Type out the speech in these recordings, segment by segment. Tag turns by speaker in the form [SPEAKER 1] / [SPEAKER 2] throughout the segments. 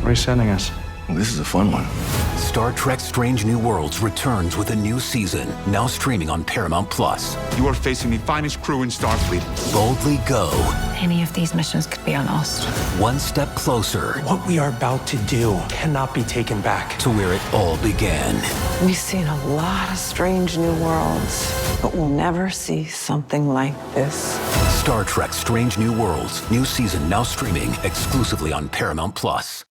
[SPEAKER 1] Where are you sending us?
[SPEAKER 2] Well, this is a fun one.
[SPEAKER 3] Star Trek Strange New Worlds returns with a new season, now streaming on Paramount+.
[SPEAKER 4] You are facing the finest crew in Starfleet.
[SPEAKER 3] Boldly go.
[SPEAKER 5] Any of these missions could be on us.
[SPEAKER 3] One step closer.
[SPEAKER 6] What we are about to do cannot be taken back.
[SPEAKER 3] To where it all began.
[SPEAKER 7] We've seen a lot of strange new worlds, but we'll never see something like this.
[SPEAKER 3] Star Trek Strange New Worlds. New season now streaming exclusively on Paramount+.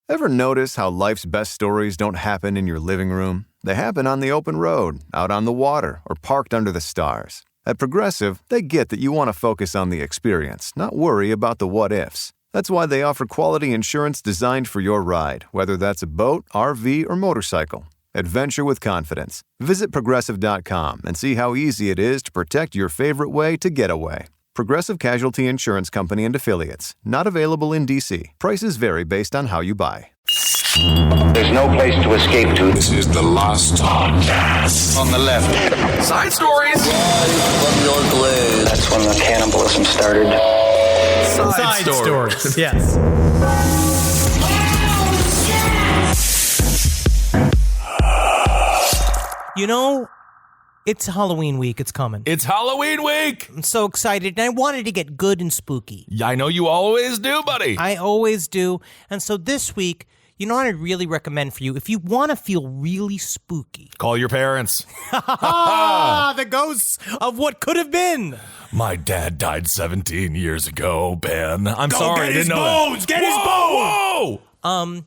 [SPEAKER 8] Ever notice how life's best stories don't happen in your living room? They happen on the open road, out on the water, or parked under the stars. At Progressive, they get that you want to focus on the experience, not worry about the what-ifs. That's why they offer quality insurance designed for your ride, whether that's a boat, RV, or motorcycle. Adventure with confidence. Visit Progressive.com and see how easy it is to protect your favorite way to get away. Progressive Casualty Insurance Company and Affiliates. Not available in D.C. Prices vary based on how you buy.
[SPEAKER 9] There's no place to escape to.
[SPEAKER 10] This is the last podcast.
[SPEAKER 9] On the left.
[SPEAKER 10] Side stories.
[SPEAKER 9] From your glade. That's when the cannibalism started.
[SPEAKER 11] Side stories. Yes. You know, it's Halloween week. It's coming.
[SPEAKER 12] It's Halloween week.
[SPEAKER 11] I'm so excited. And I wanted to get good and spooky.
[SPEAKER 12] Yeah, I know you always do, buddy.
[SPEAKER 11] I always do. And so this week, you know what I'd really recommend for you? If you want to feel really spooky.
[SPEAKER 12] Call your parents.
[SPEAKER 11] The ghosts of what could have been.
[SPEAKER 12] My dad died 17 years ago, Ben. I'm sorry, I didn't know
[SPEAKER 11] bones.
[SPEAKER 12] that.
[SPEAKER 11] Get his bones!
[SPEAKER 12] Whoa!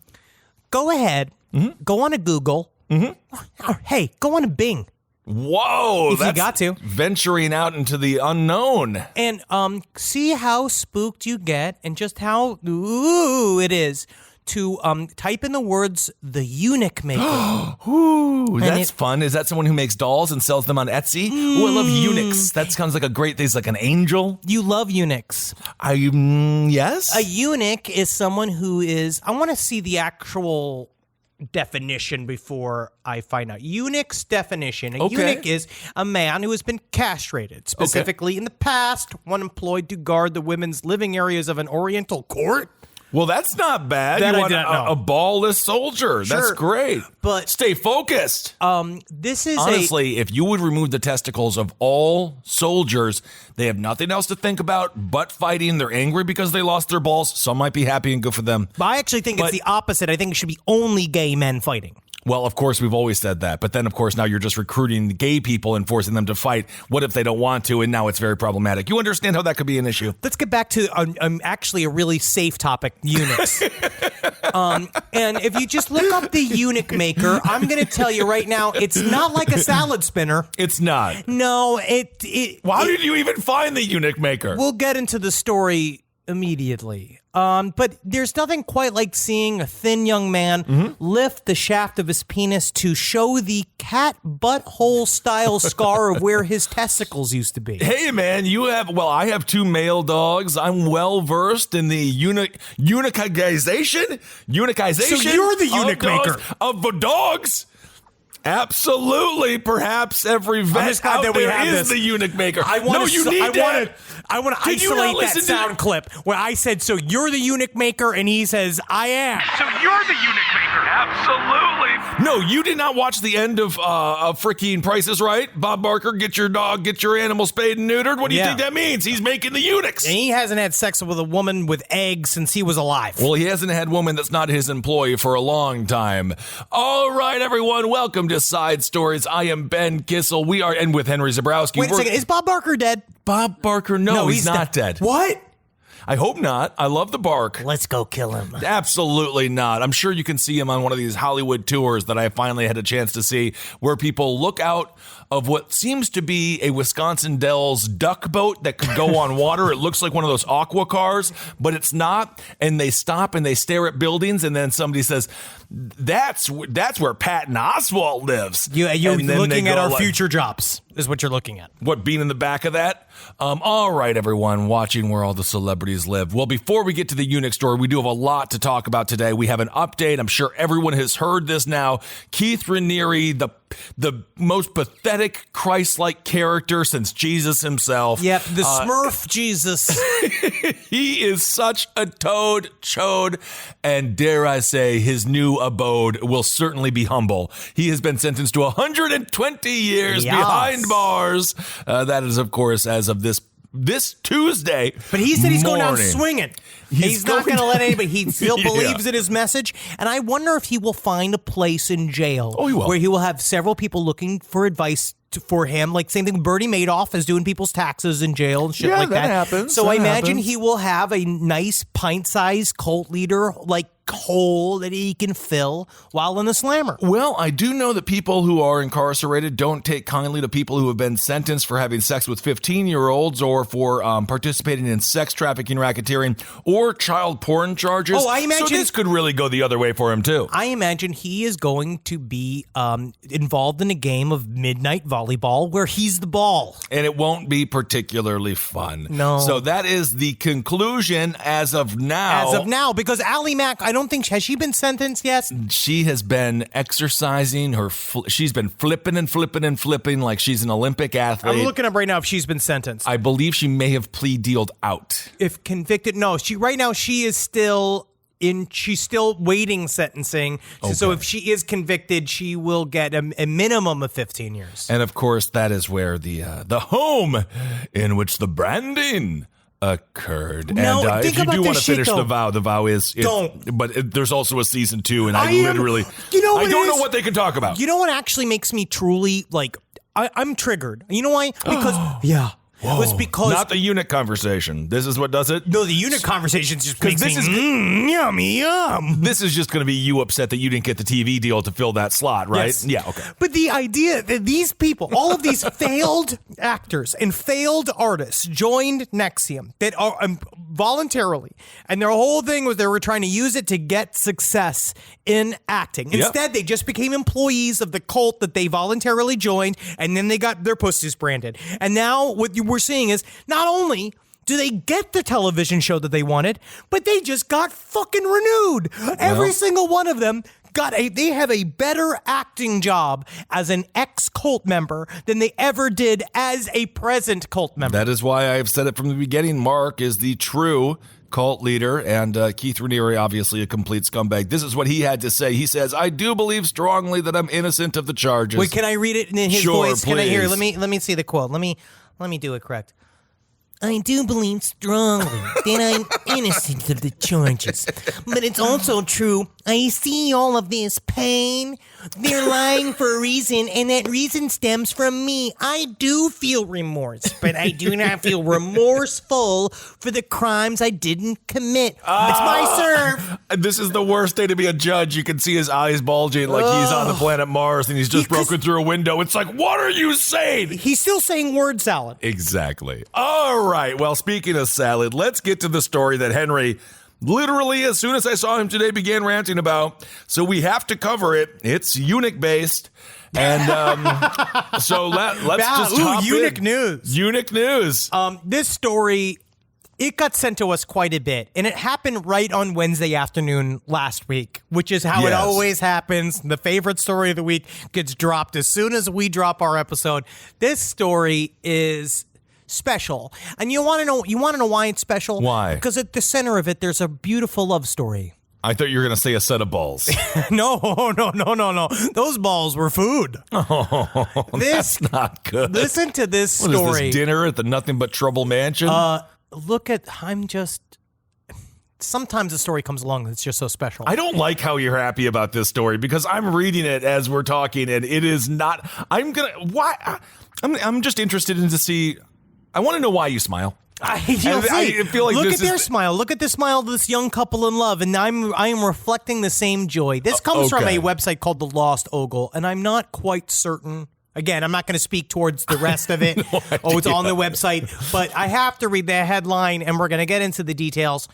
[SPEAKER 11] Go ahead. Mm-hmm. Go on to Google. Mm-hmm. Hey, go on to Bing.
[SPEAKER 12] Whoa,
[SPEAKER 11] if you got to.
[SPEAKER 12] Venturing out into the unknown.
[SPEAKER 11] And see how spooked you get and just how it is to type in the words the Eunuch maker.
[SPEAKER 12] Ooh, that's fun. Is that someone who makes dolls and sells them on Etsy? Ooh, I love eunuchs. That sounds like a great thing. It's like an angel.
[SPEAKER 11] You love eunuchs.
[SPEAKER 12] Yes?
[SPEAKER 11] A eunuch is someone who is, I want to see the actual definition before I find out. Eunuch's definition. A eunuch is a man who has been castrated, specifically in the past, one employed to guard the women's living areas of an oriental court.
[SPEAKER 12] Well, that's not bad.
[SPEAKER 11] That
[SPEAKER 12] you
[SPEAKER 11] I
[SPEAKER 12] want
[SPEAKER 11] did not know.
[SPEAKER 12] A ballless soldier.
[SPEAKER 11] Sure.
[SPEAKER 12] That's great.
[SPEAKER 11] But
[SPEAKER 12] stay focused.
[SPEAKER 11] This is
[SPEAKER 12] honestly, if you would remove the testicles of all soldiers, they have nothing else to think about but fighting. They're angry because they lost their balls. Some might be happy and good for them.
[SPEAKER 11] But I actually think it's the opposite. I think it should be only gay men fighting.
[SPEAKER 12] Well, of course, we've always said that. But then, of course, now you're just recruiting gay people and forcing them to fight. What if they don't want to? And now it's very problematic. You understand how that could be an issue.
[SPEAKER 11] Let's get back to actually a really safe topic, eunuchs. And if you just look up the eunuch maker, I'm going to tell you right now, it's not like a salad spinner.
[SPEAKER 12] It's not.
[SPEAKER 11] No,
[SPEAKER 12] How did you even find the eunuch maker?
[SPEAKER 11] We'll get into the story immediately. But there's nothing quite like seeing a thin young man lift the shaft of his penis to show the cat butthole style scar of where his testicles used to be.
[SPEAKER 12] Hey man, I have two male dogs. I'm well versed in the eunuchization.
[SPEAKER 11] So you're the eunuch maker
[SPEAKER 12] of the dogs. Absolutely. Perhaps every vet out there is the eunuch maker.
[SPEAKER 11] I want to isolate that sound clip where I said, so you're the eunuch maker, and he says, I am.
[SPEAKER 10] So you're the eunuch maker. Absolutely.
[SPEAKER 12] No, you did not watch the end of freaking Price is Right. Bob Barker, get your animal spayed and neutered. What do you think that means? He's making the eunuchs.
[SPEAKER 11] And he hasn't had sex with a woman with eggs since he was alive.
[SPEAKER 12] Well, he hasn't had woman that's not his employee for a long time. All right, everyone, welcome to Side Stories. I am Ben Kissel. We are, and with Henry Zabrowski.
[SPEAKER 11] Wait a second, is Bob Barker dead?
[SPEAKER 12] Bob Barker, no, he's not dead.
[SPEAKER 11] What?
[SPEAKER 12] I hope not. I love the bark.
[SPEAKER 11] Let's go kill him.
[SPEAKER 12] Absolutely not. I'm sure you can see him on one of these Hollywood tours that I finally had a chance to see, where people look out of what seems to be a Wisconsin Dells duck boat that could go on water. It looks like one of those aqua cars, but it's not. And they stop and they stare at buildings, and then somebody says, that's where Patton Oswalt lives.
[SPEAKER 11] You're looking at our future jobs, is what you're looking at.
[SPEAKER 12] What, being in the back of that? All right, everyone, watching where all the celebrities live. Well, before we get to the eunuch story, we do have a lot to talk about today. We have an update. I'm sure everyone has heard this now. Keith Raniere, the the most pathetic Christ-like character since Jesus himself.
[SPEAKER 11] Yep, the Smurf Jesus.
[SPEAKER 12] He is such a toad chode, and dare I say, his new abode will certainly be humble. He has been sentenced to 120 years behind bars. That is, of course, as of this Tuesday.
[SPEAKER 11] But he said he's going out
[SPEAKER 12] morning.
[SPEAKER 11] swinging. He's not going to let anybody. He still believes in his message. And I wonder if he will find a place in jail where he will have several people looking for advice for him. Like same thing, Bernie Madoff is doing people's taxes in jail and shit like that.
[SPEAKER 12] Happens.
[SPEAKER 11] So
[SPEAKER 12] that
[SPEAKER 11] I imagine
[SPEAKER 12] happens.
[SPEAKER 11] he will have a nice pint-sized cult leader like hole that he can fill while in the slammer.
[SPEAKER 12] Well, I do know that people who are incarcerated don't take kindly to people who have been sentenced for having sex with 15-year-olds or for participating in sex trafficking, racketeering, or child porn charges.
[SPEAKER 11] Oh, I imagine
[SPEAKER 12] so this could really go the other way for him, too.
[SPEAKER 11] I imagine he is going to be involved in a game of midnight volleyball where he's the ball.
[SPEAKER 12] And it won't be particularly fun.
[SPEAKER 11] No.
[SPEAKER 12] So that is the conclusion as of now.
[SPEAKER 11] As of now, because Allie Mack, I don't think, has she been sentenced yet?
[SPEAKER 12] She has been exercising her, she's been flipping and flipping and flipping like she's an Olympic athlete.
[SPEAKER 11] I'm looking up right now if she's been sentenced.
[SPEAKER 12] I believe she may have plea-dealed out.
[SPEAKER 11] If convicted, no. Right now she is still she's still waiting sentencing.
[SPEAKER 12] Okay.
[SPEAKER 11] So if she is convicted, she will get a minimum of 15 years.
[SPEAKER 12] And of course, that is where the home in which the branding occurred.
[SPEAKER 11] No,
[SPEAKER 12] and
[SPEAKER 11] think
[SPEAKER 12] if you
[SPEAKER 11] about
[SPEAKER 12] do
[SPEAKER 11] this
[SPEAKER 12] want to
[SPEAKER 11] shit,
[SPEAKER 12] finish
[SPEAKER 11] though.
[SPEAKER 12] the vow is
[SPEAKER 11] Don't.
[SPEAKER 12] But there's also a season 2, and I
[SPEAKER 11] am-
[SPEAKER 12] literally
[SPEAKER 11] you know what
[SPEAKER 12] I don't
[SPEAKER 11] it
[SPEAKER 12] know
[SPEAKER 11] is?
[SPEAKER 12] what they can talk about.
[SPEAKER 11] You know what actually makes me truly like I'm triggered. You know why? Because yeah. It was because
[SPEAKER 12] Not the eunuch conversation. This is what does it.
[SPEAKER 11] no, the unit conversations just makes
[SPEAKER 12] this
[SPEAKER 11] me
[SPEAKER 12] is
[SPEAKER 11] yummy yum.
[SPEAKER 12] This is just going to be you upset that you didn't get the TV deal to fill that slot, right?
[SPEAKER 11] Yes.
[SPEAKER 12] Yeah, okay.
[SPEAKER 11] But the idea that these people, all of these failed actors and failed artists joined Nexium that are voluntarily, and their whole thing was they were trying to use it to get success in acting. Instead, they just became employees of the cult that they voluntarily joined, and then they got their pussies branded. And now what we're seeing is not only do they get the television show that they wanted, but they just got fucking renewed. Every single one of them they have a better acting job as an ex-cult member than they ever did as a present cult member.
[SPEAKER 12] That is why I have said it from the beginning. Mark is the true cult leader, and Keith Raniere, obviously a complete scumbag. This is what he had to say. He says, "I do believe strongly that I'm innocent of the charges."
[SPEAKER 11] Wait, can I read it in his
[SPEAKER 12] Sure,
[SPEAKER 11] voice? Can I hear?
[SPEAKER 12] please.
[SPEAKER 11] Let me see the quote. Let me do it correct. I do believe strongly that I'm innocent of the charges. But it's also true, I see all of this pain. They're lying for a reason, and that reason stems from me. I do feel remorse, but I do not feel remorseful for the crimes I didn't commit. It's my serve.
[SPEAKER 12] This is the worst day to be a judge. You can see his eyes bulging like he's on the planet Mars and he's just broken through a window. It's like, what are you saying?
[SPEAKER 11] He's still saying word salad.
[SPEAKER 12] Exactly. All right. Well, speaking of salad, let's get to the story that Henry literally, as soon as I saw him today, began ranting about. So we have to cover it. It's eunuch based. And so let's just hop
[SPEAKER 11] eunuch
[SPEAKER 12] in.
[SPEAKER 11] news.
[SPEAKER 12] Eunuch news.
[SPEAKER 11] This story, it got sent to us quite a bit, and it happened right on Wednesday afternoon last week, which is how it
[SPEAKER 12] Yes.
[SPEAKER 11] always happens. The favorite story of the week gets dropped as soon as we drop our episode. This story is special, and you want to know why it's special?
[SPEAKER 12] Why?
[SPEAKER 11] Because at the center of it, there's a beautiful love story.
[SPEAKER 12] I thought you were going to say a set of balls.
[SPEAKER 11] No. Those balls were food.
[SPEAKER 12] That's not good.
[SPEAKER 11] Listen to this
[SPEAKER 12] What
[SPEAKER 11] story.
[SPEAKER 12] is this, dinner at the Nothing But Trouble Mansion?
[SPEAKER 11] Sometimes a story comes along that's just so special.
[SPEAKER 12] I don't like how you're happy about this story because I'm reading it as we're talking and it is not. I'm just interested in to see. I want to know why you smile.
[SPEAKER 11] I
[SPEAKER 12] feel like
[SPEAKER 11] look
[SPEAKER 12] this
[SPEAKER 11] at their
[SPEAKER 12] is-
[SPEAKER 11] smile. Look at the smile of this young couple in love, and I am reflecting the same joy. This comes from
[SPEAKER 12] okay.
[SPEAKER 11] a website called The Lost Ogle, and I'm not quite certain. Again, I'm not going to speak towards the rest of it. It's on the website, but I have to read the headline, and we're going to get into the details.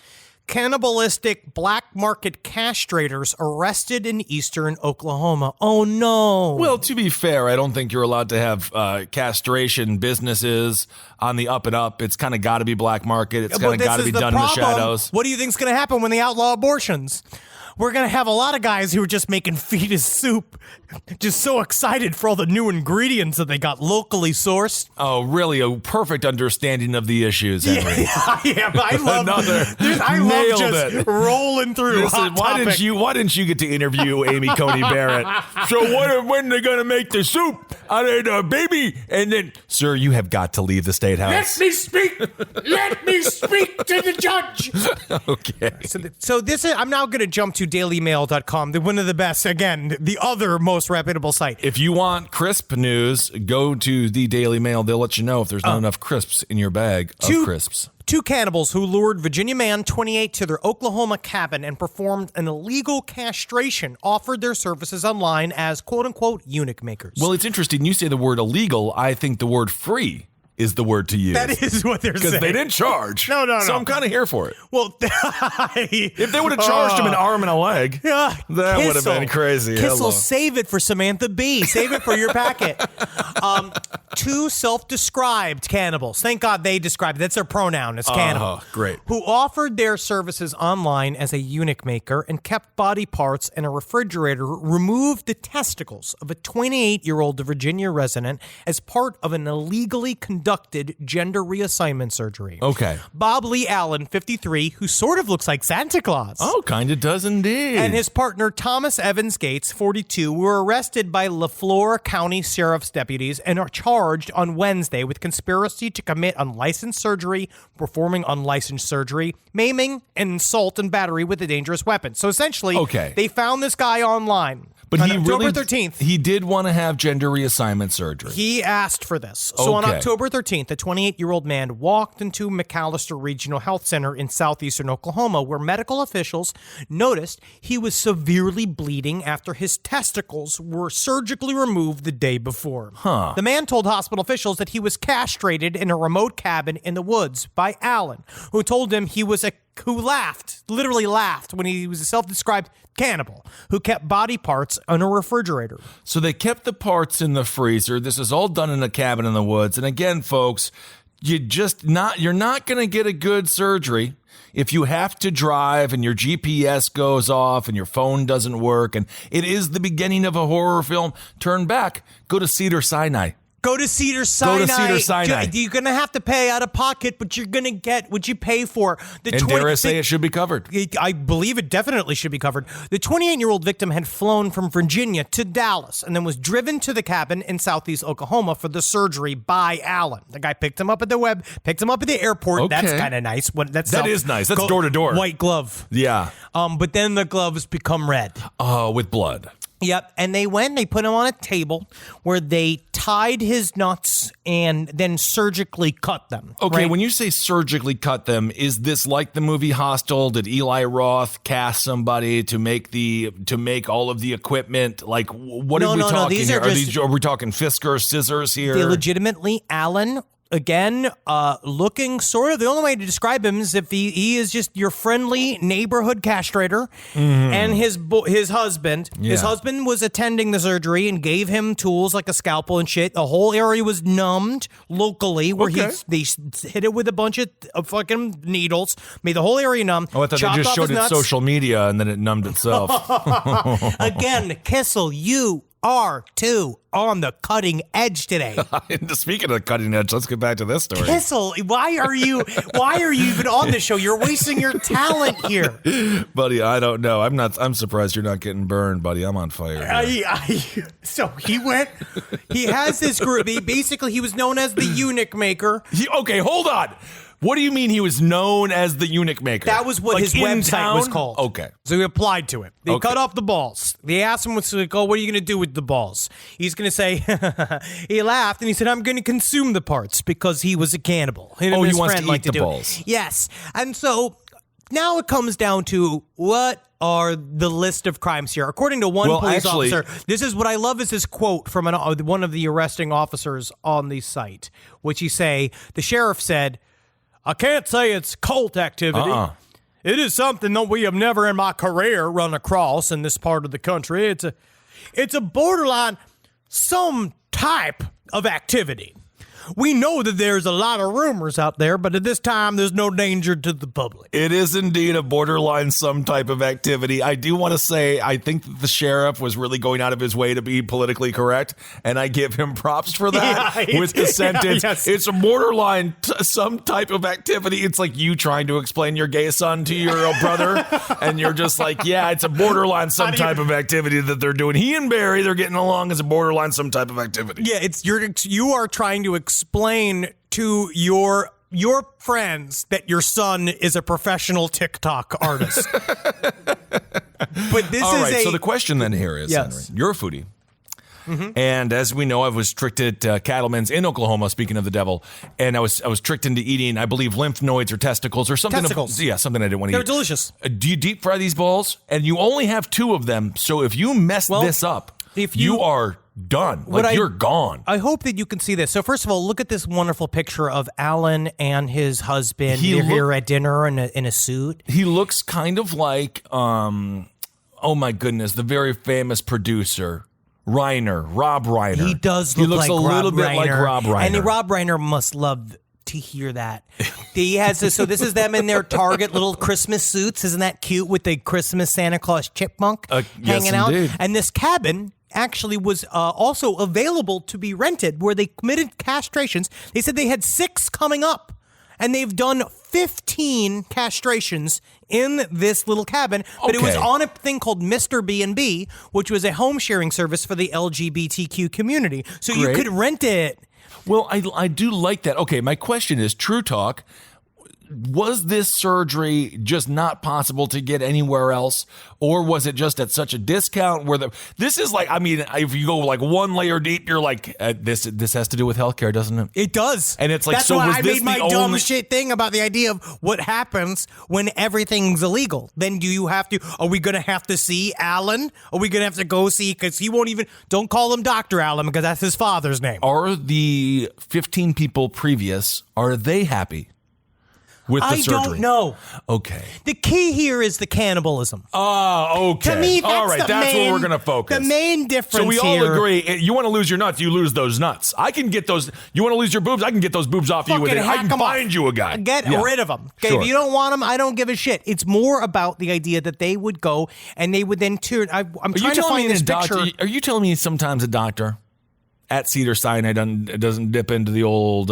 [SPEAKER 11] Cannibalistic black market castrators arrested in eastern Oklahoma. Oh, no.
[SPEAKER 12] Well, to be fair, I don't think you're allowed to have castration businesses on the up and up. It's kind of got to be black market. It's kind of got to be done in the shadows.
[SPEAKER 11] What do you think's going to happen when they outlaw abortions? we're going to have a lot of guys who are just making fetus soup, just so excited for all the new ingredients that they got locally sourced.
[SPEAKER 12] Oh, really? A perfect understanding of the issues, Henry.
[SPEAKER 11] Yeah, but I love just rolling through.
[SPEAKER 12] Listen, why didn't you get to interview Amy Coney Barrett? So when are they going to make the soup out of the baby? And then, sir, you have got to leave the State House.
[SPEAKER 11] Let me speak. Let me speak to the judge.
[SPEAKER 12] Okay.
[SPEAKER 11] So this is. I'm now going to jump to DailyMail.com, one of the best. Again, the other most reputable site.
[SPEAKER 12] If you want crisp news, go to the Daily Mail. They'll let you know if there's not enough crisps in your bag of crisps.
[SPEAKER 11] Two cannibals who lured Virginia man 28 to their Oklahoma cabin and performed an illegal castration offered their services online as quote-unquote eunuch makers.
[SPEAKER 12] Well, it's interesting. You say the word illegal. I think the word free is the word to use.
[SPEAKER 11] That is what they're saying.
[SPEAKER 12] Because they didn't charge.
[SPEAKER 11] No.
[SPEAKER 12] So I'm kind of here for it.
[SPEAKER 11] Well,
[SPEAKER 12] if they would have charged him an arm and a leg, that would have been crazy.
[SPEAKER 11] Kissel, save it for Samantha B. Save it for your packet. Two self-described cannibals. Thank God they described it. That's their pronoun. It's cannibal.
[SPEAKER 12] Great.
[SPEAKER 11] Who offered their services online as a eunuch maker and kept body parts in a refrigerator, removed the testicles of a 28-year-old Virginia resident as part of an illegally conducted gender reassignment surgery.
[SPEAKER 12] Okay.
[SPEAKER 11] Bob Lee Allen, 53, who sort of looks like Santa Claus.
[SPEAKER 12] Oh, kind of does indeed.
[SPEAKER 11] And his partner, Thomas Evans Gates, 42, were arrested by LaFleur County Sheriff's deputies and are charged on Wednesday with conspiracy to commit unlicensed surgery, performing unlicensed surgery, maiming, and assault and battery with a dangerous weapon. So essentially, they found this guy online.
[SPEAKER 12] But
[SPEAKER 11] on
[SPEAKER 12] he
[SPEAKER 11] October
[SPEAKER 12] really,
[SPEAKER 11] 13th.
[SPEAKER 12] He did want to have gender reassignment surgery.
[SPEAKER 11] He asked for this. So on October 13th, a 28-year-old man walked into McAllister Regional Health Center in southeastern Oklahoma, where medical officials noticed he was severely bleeding after his testicles were surgically removed the day before. The man told hospital officials that he was castrated in a remote cabin in the woods by Allen, who told him who literally laughed when he was a self-described cannibal who kept body parts in a refrigerator.
[SPEAKER 12] So they kept the parts in the freezer. This is all done in a cabin in the woods. And again, folks, you're not going to get a good surgery if you have to drive and your GPS goes off and your phone doesn't work and it is the beginning of a horror film. Turn back, go to Cedars-Sinai.
[SPEAKER 11] Go to Cedars-Sinai. You're going to have to pay out of pocket, but you're going to get what you pay for.
[SPEAKER 12] Dare I say it should be covered?
[SPEAKER 11] I believe it definitely should be covered. The 28-year-old victim had flown from Virginia to Dallas and then was driven to the cabin in southeast Oklahoma for the surgery by Allen. The guy picked him up at the airport.
[SPEAKER 12] Okay.
[SPEAKER 11] That's kind of nice.
[SPEAKER 12] That is nice. That's door to door.
[SPEAKER 11] White glove.
[SPEAKER 12] Yeah.
[SPEAKER 11] But then the gloves become red.
[SPEAKER 12] With blood.
[SPEAKER 11] Yep, and they put him on a table where they tied his nuts and then surgically cut them.
[SPEAKER 12] Okay,
[SPEAKER 11] right?
[SPEAKER 12] When you say surgically cut them, is this like the movie Hostel? Did Eli Roth cast somebody to make all of the equipment? Like, what are we talking here? Are we talking Fisker scissors here?
[SPEAKER 11] They legitimately, Allen. Again, looking sort of, the only way to describe him is if he is just your friendly neighborhood castrator, and his husband.
[SPEAKER 12] Yeah.
[SPEAKER 11] His husband was attending the surgery and gave him tools like a scalpel and shit. The whole area was numbed locally, where they hit it with a bunch of fucking needles, made the whole area numb.
[SPEAKER 12] Oh, I thought they just showed it social media and then it numbed itself.
[SPEAKER 11] Again, Kissel, you are too on the cutting edge today.
[SPEAKER 12] Speaking of the cutting edge, let's get back to this story.
[SPEAKER 11] Kissel, why are you even on this show? You're wasting your talent here.
[SPEAKER 12] Buddy, I don't know. I'm surprised you're not getting burned, buddy. I'm on fire.
[SPEAKER 11] So he has this group. He was known as the Eunuch Maker.
[SPEAKER 12] Okay, hold on. What do you mean he was known as the Eunuch Maker?
[SPEAKER 11] That was what his website was called.
[SPEAKER 12] Okay.
[SPEAKER 11] So he applied to it. They cut off the balls. They asked him, what are you going to do with the balls? He's going to say, he laughed and he said, I'm going to consume the parts because he was a cannibal.
[SPEAKER 12] He wants to eat the balls.
[SPEAKER 11] Yes. And so now it comes down to what are the list of crimes here. According to one police officer, this is what I love is this quote from one of the arresting officers on the site, which the sheriff said, I can't say it's cult activity. It is something that we have never in my career run across in this part of the country. It's a borderline some type of activity. We know that there's a lot of rumors out there, but at this time, there's no danger to the public.
[SPEAKER 12] It is indeed a borderline some type of activity. I do want to say I think that the sheriff was really going out of his way to be politically correct, and I give him props for that with the sentence.
[SPEAKER 11] Yes.
[SPEAKER 12] It's a borderline some type of activity. It's like you trying to explain your gay son to your brother, and you're just like, yeah, it's a borderline some type of activity that they're doing. He and Barry, they're getting along as a borderline some type of activity.
[SPEAKER 11] Yeah, you are trying to explain to your friends that your son is a professional TikTok artist. But this
[SPEAKER 12] All
[SPEAKER 11] is
[SPEAKER 12] right, so the question then here is,
[SPEAKER 11] yes.
[SPEAKER 12] Henry, you're a foodie. And as we know, I was tricked at Cattleman's in Oklahoma, speaking of the devil, and I was tricked into eating, I believe, lymph nodes or testicles or something.
[SPEAKER 11] Testicles.
[SPEAKER 12] Something I didn't want to eat.
[SPEAKER 11] They're delicious.
[SPEAKER 12] Do you deep fry these balls? And you only have 2 of them, so if you mess this up,
[SPEAKER 11] if
[SPEAKER 12] you are done. You're gone.
[SPEAKER 11] I hope that you can see this. So first of all, look at this wonderful picture of Alan and his husband. They're here at dinner in a suit.
[SPEAKER 12] He looks kind of like, oh my goodness, the very famous producer, Rob Reiner.
[SPEAKER 11] He does look like
[SPEAKER 12] a little
[SPEAKER 11] Rob
[SPEAKER 12] bit
[SPEAKER 11] Reiner.
[SPEAKER 12] like Rob Reiner.
[SPEAKER 11] And Rob Reiner must love to hear that. He has this, so this is them in their Target little Christmas suits. Isn't that cute with the Christmas Santa Claus chipmunk hanging out?
[SPEAKER 12] Indeed.
[SPEAKER 11] And this cabin actually was also available to be rented where they committed castrations. They said they had 6 coming up. And they've done 15 castrations in this little cabin, but it was on a thing called Mr. B&B, which was a home sharing service for the LGBTQ community. So you could rent it.
[SPEAKER 12] Well, I do like that. Okay, my question is, True Talk, was this surgery just not possible to get anywhere else, or was it just at such a discount where this is like, I mean, if you go like one layer deep, you're like, this has to do with healthcare, doesn't it?
[SPEAKER 11] It does.
[SPEAKER 12] And it's like,
[SPEAKER 11] that's
[SPEAKER 12] so
[SPEAKER 11] why
[SPEAKER 12] was
[SPEAKER 11] I
[SPEAKER 12] this
[SPEAKER 11] made my
[SPEAKER 12] the
[SPEAKER 11] dumb
[SPEAKER 12] only
[SPEAKER 11] shit thing about the idea of what happens when everything's illegal. Then are we going to have to see Alan? Are we going to have to go see, because he won't even, don't call him Dr. Alan because that's his father's name.
[SPEAKER 12] Are the 15 people previous, are they happy with the surgery?
[SPEAKER 11] I don't know.
[SPEAKER 12] Okay.
[SPEAKER 11] The key here is the cannibalism.
[SPEAKER 12] Oh, okay.
[SPEAKER 11] To me, that's
[SPEAKER 12] all right, that's where we're going to focus.
[SPEAKER 11] The main difference
[SPEAKER 12] So we all
[SPEAKER 11] here,
[SPEAKER 12] agree, you want to lose your nuts, you lose those nuts. I can get those, you want to lose your boobs, I can get those boobs off you with it. I can find you a guy.
[SPEAKER 11] Get rid of them. Okay,
[SPEAKER 12] Sure.
[SPEAKER 11] if you don't want them, I don't give a shit. It's more about the idea that they would go and they would then turn. I'm trying to find this picture.
[SPEAKER 12] Are you telling me sometimes a doctor at Cedars-Sinai doesn't dip into the old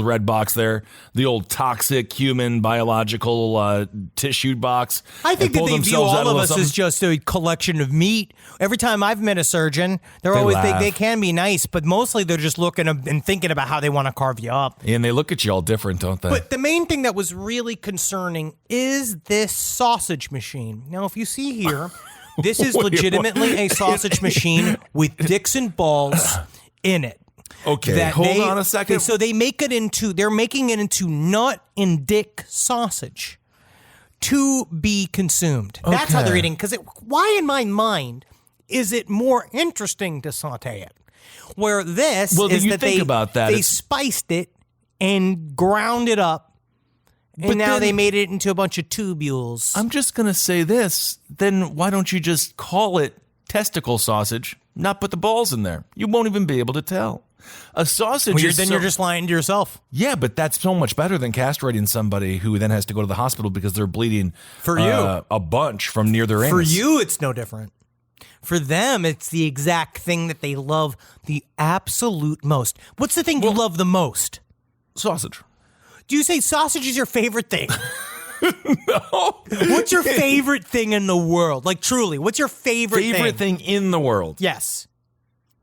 [SPEAKER 12] red box there, the old toxic human biological tissue box?
[SPEAKER 11] I think that they view all of us as just a collection of meat. Every time I've met a surgeon, they can be nice, but mostly they're just looking and thinking about how they want to carve you up.
[SPEAKER 12] And they look at you all different, don't they?
[SPEAKER 11] But the main thing that was really concerning is this sausage machine. Now, if you see here, this is legitimately a sausage machine with dicks and balls in it.
[SPEAKER 12] Okay, hold on a second.
[SPEAKER 11] So they're making it into nut and dick sausage to be consumed. That's how they're eating. Because why in my mind is it more interesting to saute it? Where this is that they spiced it and ground it up. And now they made it into a bunch of tubules.
[SPEAKER 12] I'm just going to say this. Then why don't you just call it testicle sausage, not put the balls in there? You won't even be able to tell. A sausage
[SPEAKER 11] you're just lying to yourself.
[SPEAKER 12] Yeah, but that's so much better than castrating somebody who then has to go to the hospital because they're bleeding
[SPEAKER 11] for you
[SPEAKER 12] a bunch from near their anus.
[SPEAKER 11] For you, it's no different. For them, it's the exact thing that they love the absolute most. What's the thing you love the most?
[SPEAKER 12] Sausage.
[SPEAKER 11] Do you say sausage is your favorite thing?
[SPEAKER 12] No.
[SPEAKER 11] What's your favorite thing in the world? Like, truly, what's your favorite
[SPEAKER 12] thing in the world?
[SPEAKER 11] Yes.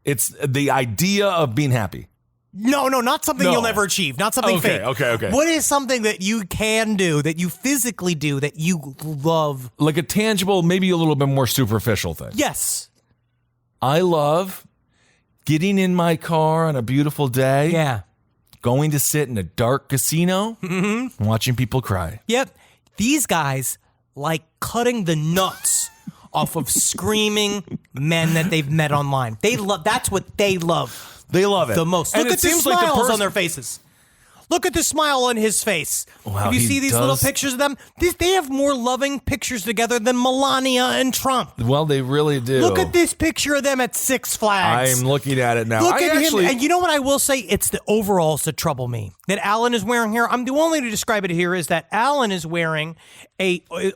[SPEAKER 12] It's the idea of being happy.
[SPEAKER 11] No, not something you'll never achieve. Not something fake.
[SPEAKER 12] Okay.
[SPEAKER 11] What is something that you can do, that you physically do, that you love?
[SPEAKER 12] Like a tangible, maybe a little bit more superficial thing.
[SPEAKER 11] Yes.
[SPEAKER 12] I love getting in my car on a beautiful day.
[SPEAKER 11] Yeah.
[SPEAKER 12] Going to sit in a dark casino, watching people cry.
[SPEAKER 11] Yep. These guys like cutting the nuts off of screaming men that they've met online. That's what they love.
[SPEAKER 12] They love it
[SPEAKER 11] the most. Look at the smiles on their faces. Look at the smile on his face.
[SPEAKER 12] Wow,
[SPEAKER 11] if you
[SPEAKER 12] he
[SPEAKER 11] see these little
[SPEAKER 12] does.
[SPEAKER 11] pictures of them, they have more loving pictures together than Melania and Trump.
[SPEAKER 12] Well, they really do.
[SPEAKER 11] Look at this picture of them at Six Flags.
[SPEAKER 12] I'm looking at it now.
[SPEAKER 11] Look at
[SPEAKER 12] actually,
[SPEAKER 11] him. And you know what I will say? It's the overalls that trouble me. That Alan is wearing here. I'm the only to describe it here is that Alan is wearing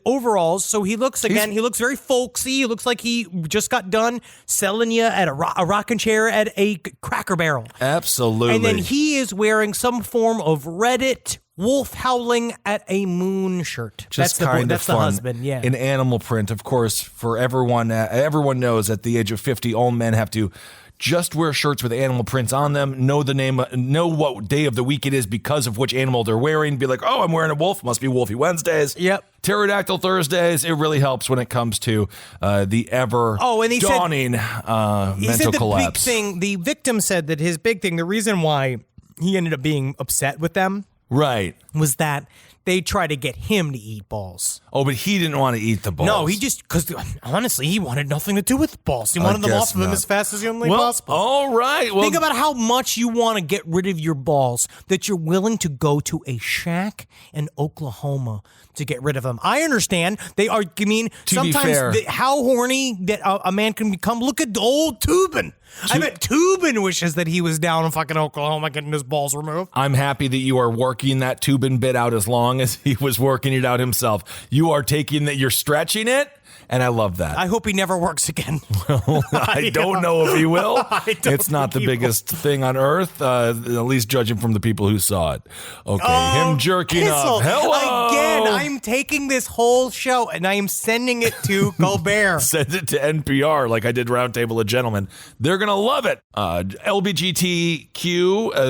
[SPEAKER 11] overalls. So he looks, he looks very folksy. He looks like he just got done selling you at a rocking chair at a Cracker Barrel.
[SPEAKER 12] Absolutely.
[SPEAKER 11] And then he is wearing some form of Reddit wolf howling at a moon shirt.
[SPEAKER 12] Just
[SPEAKER 11] that's
[SPEAKER 12] fun.
[SPEAKER 11] the husband, yeah.
[SPEAKER 12] In animal print, of course, for everyone. Everyone knows at the age of 50, all men have to just wear shirts with animal prints on them, know the name, know what day of the week it is because of which animal they're wearing, be like, oh, I'm wearing a wolf, must be Wolfie Wednesdays.
[SPEAKER 11] Yep.
[SPEAKER 12] Pterodactyl Thursdays. It really helps when it comes to the ever dawning mental collapse.
[SPEAKER 11] Big thing, the victim said that his big thing, the reason why he ended up being upset with them,
[SPEAKER 12] right,
[SPEAKER 11] was that they tried to get him to eat balls.
[SPEAKER 12] Oh, but he didn't want to eat the balls.
[SPEAKER 11] No, he just, because honestly, he wanted nothing to do with the balls. He wanted them off of him as fast as humanly possible.
[SPEAKER 12] All right. Well,
[SPEAKER 11] think about how much you want to get rid of your balls that you're willing to go to a shack in Oklahoma to get rid of them. I understand. They are, I mean, sometimes how horny that a man can become. Look at old Tubin. I bet Tubin wishes that he was down in fucking Oklahoma getting his balls removed.
[SPEAKER 12] I'm happy that you are working that Tubin bit out as long as he was working it out himself. You are taking that, you're stretching it, and I love that.
[SPEAKER 11] I hope he never works again.
[SPEAKER 12] Well, I don't know if he will. It's not the biggest thing on earth, at least judging from the people who saw it. Okay, him jerking off. Hello!
[SPEAKER 11] Again, I'm taking this whole show and I am sending it to Colbert.
[SPEAKER 12] Send it to NPR like I did Roundtable of Gentlemen. They're going to love it. LGBTQ,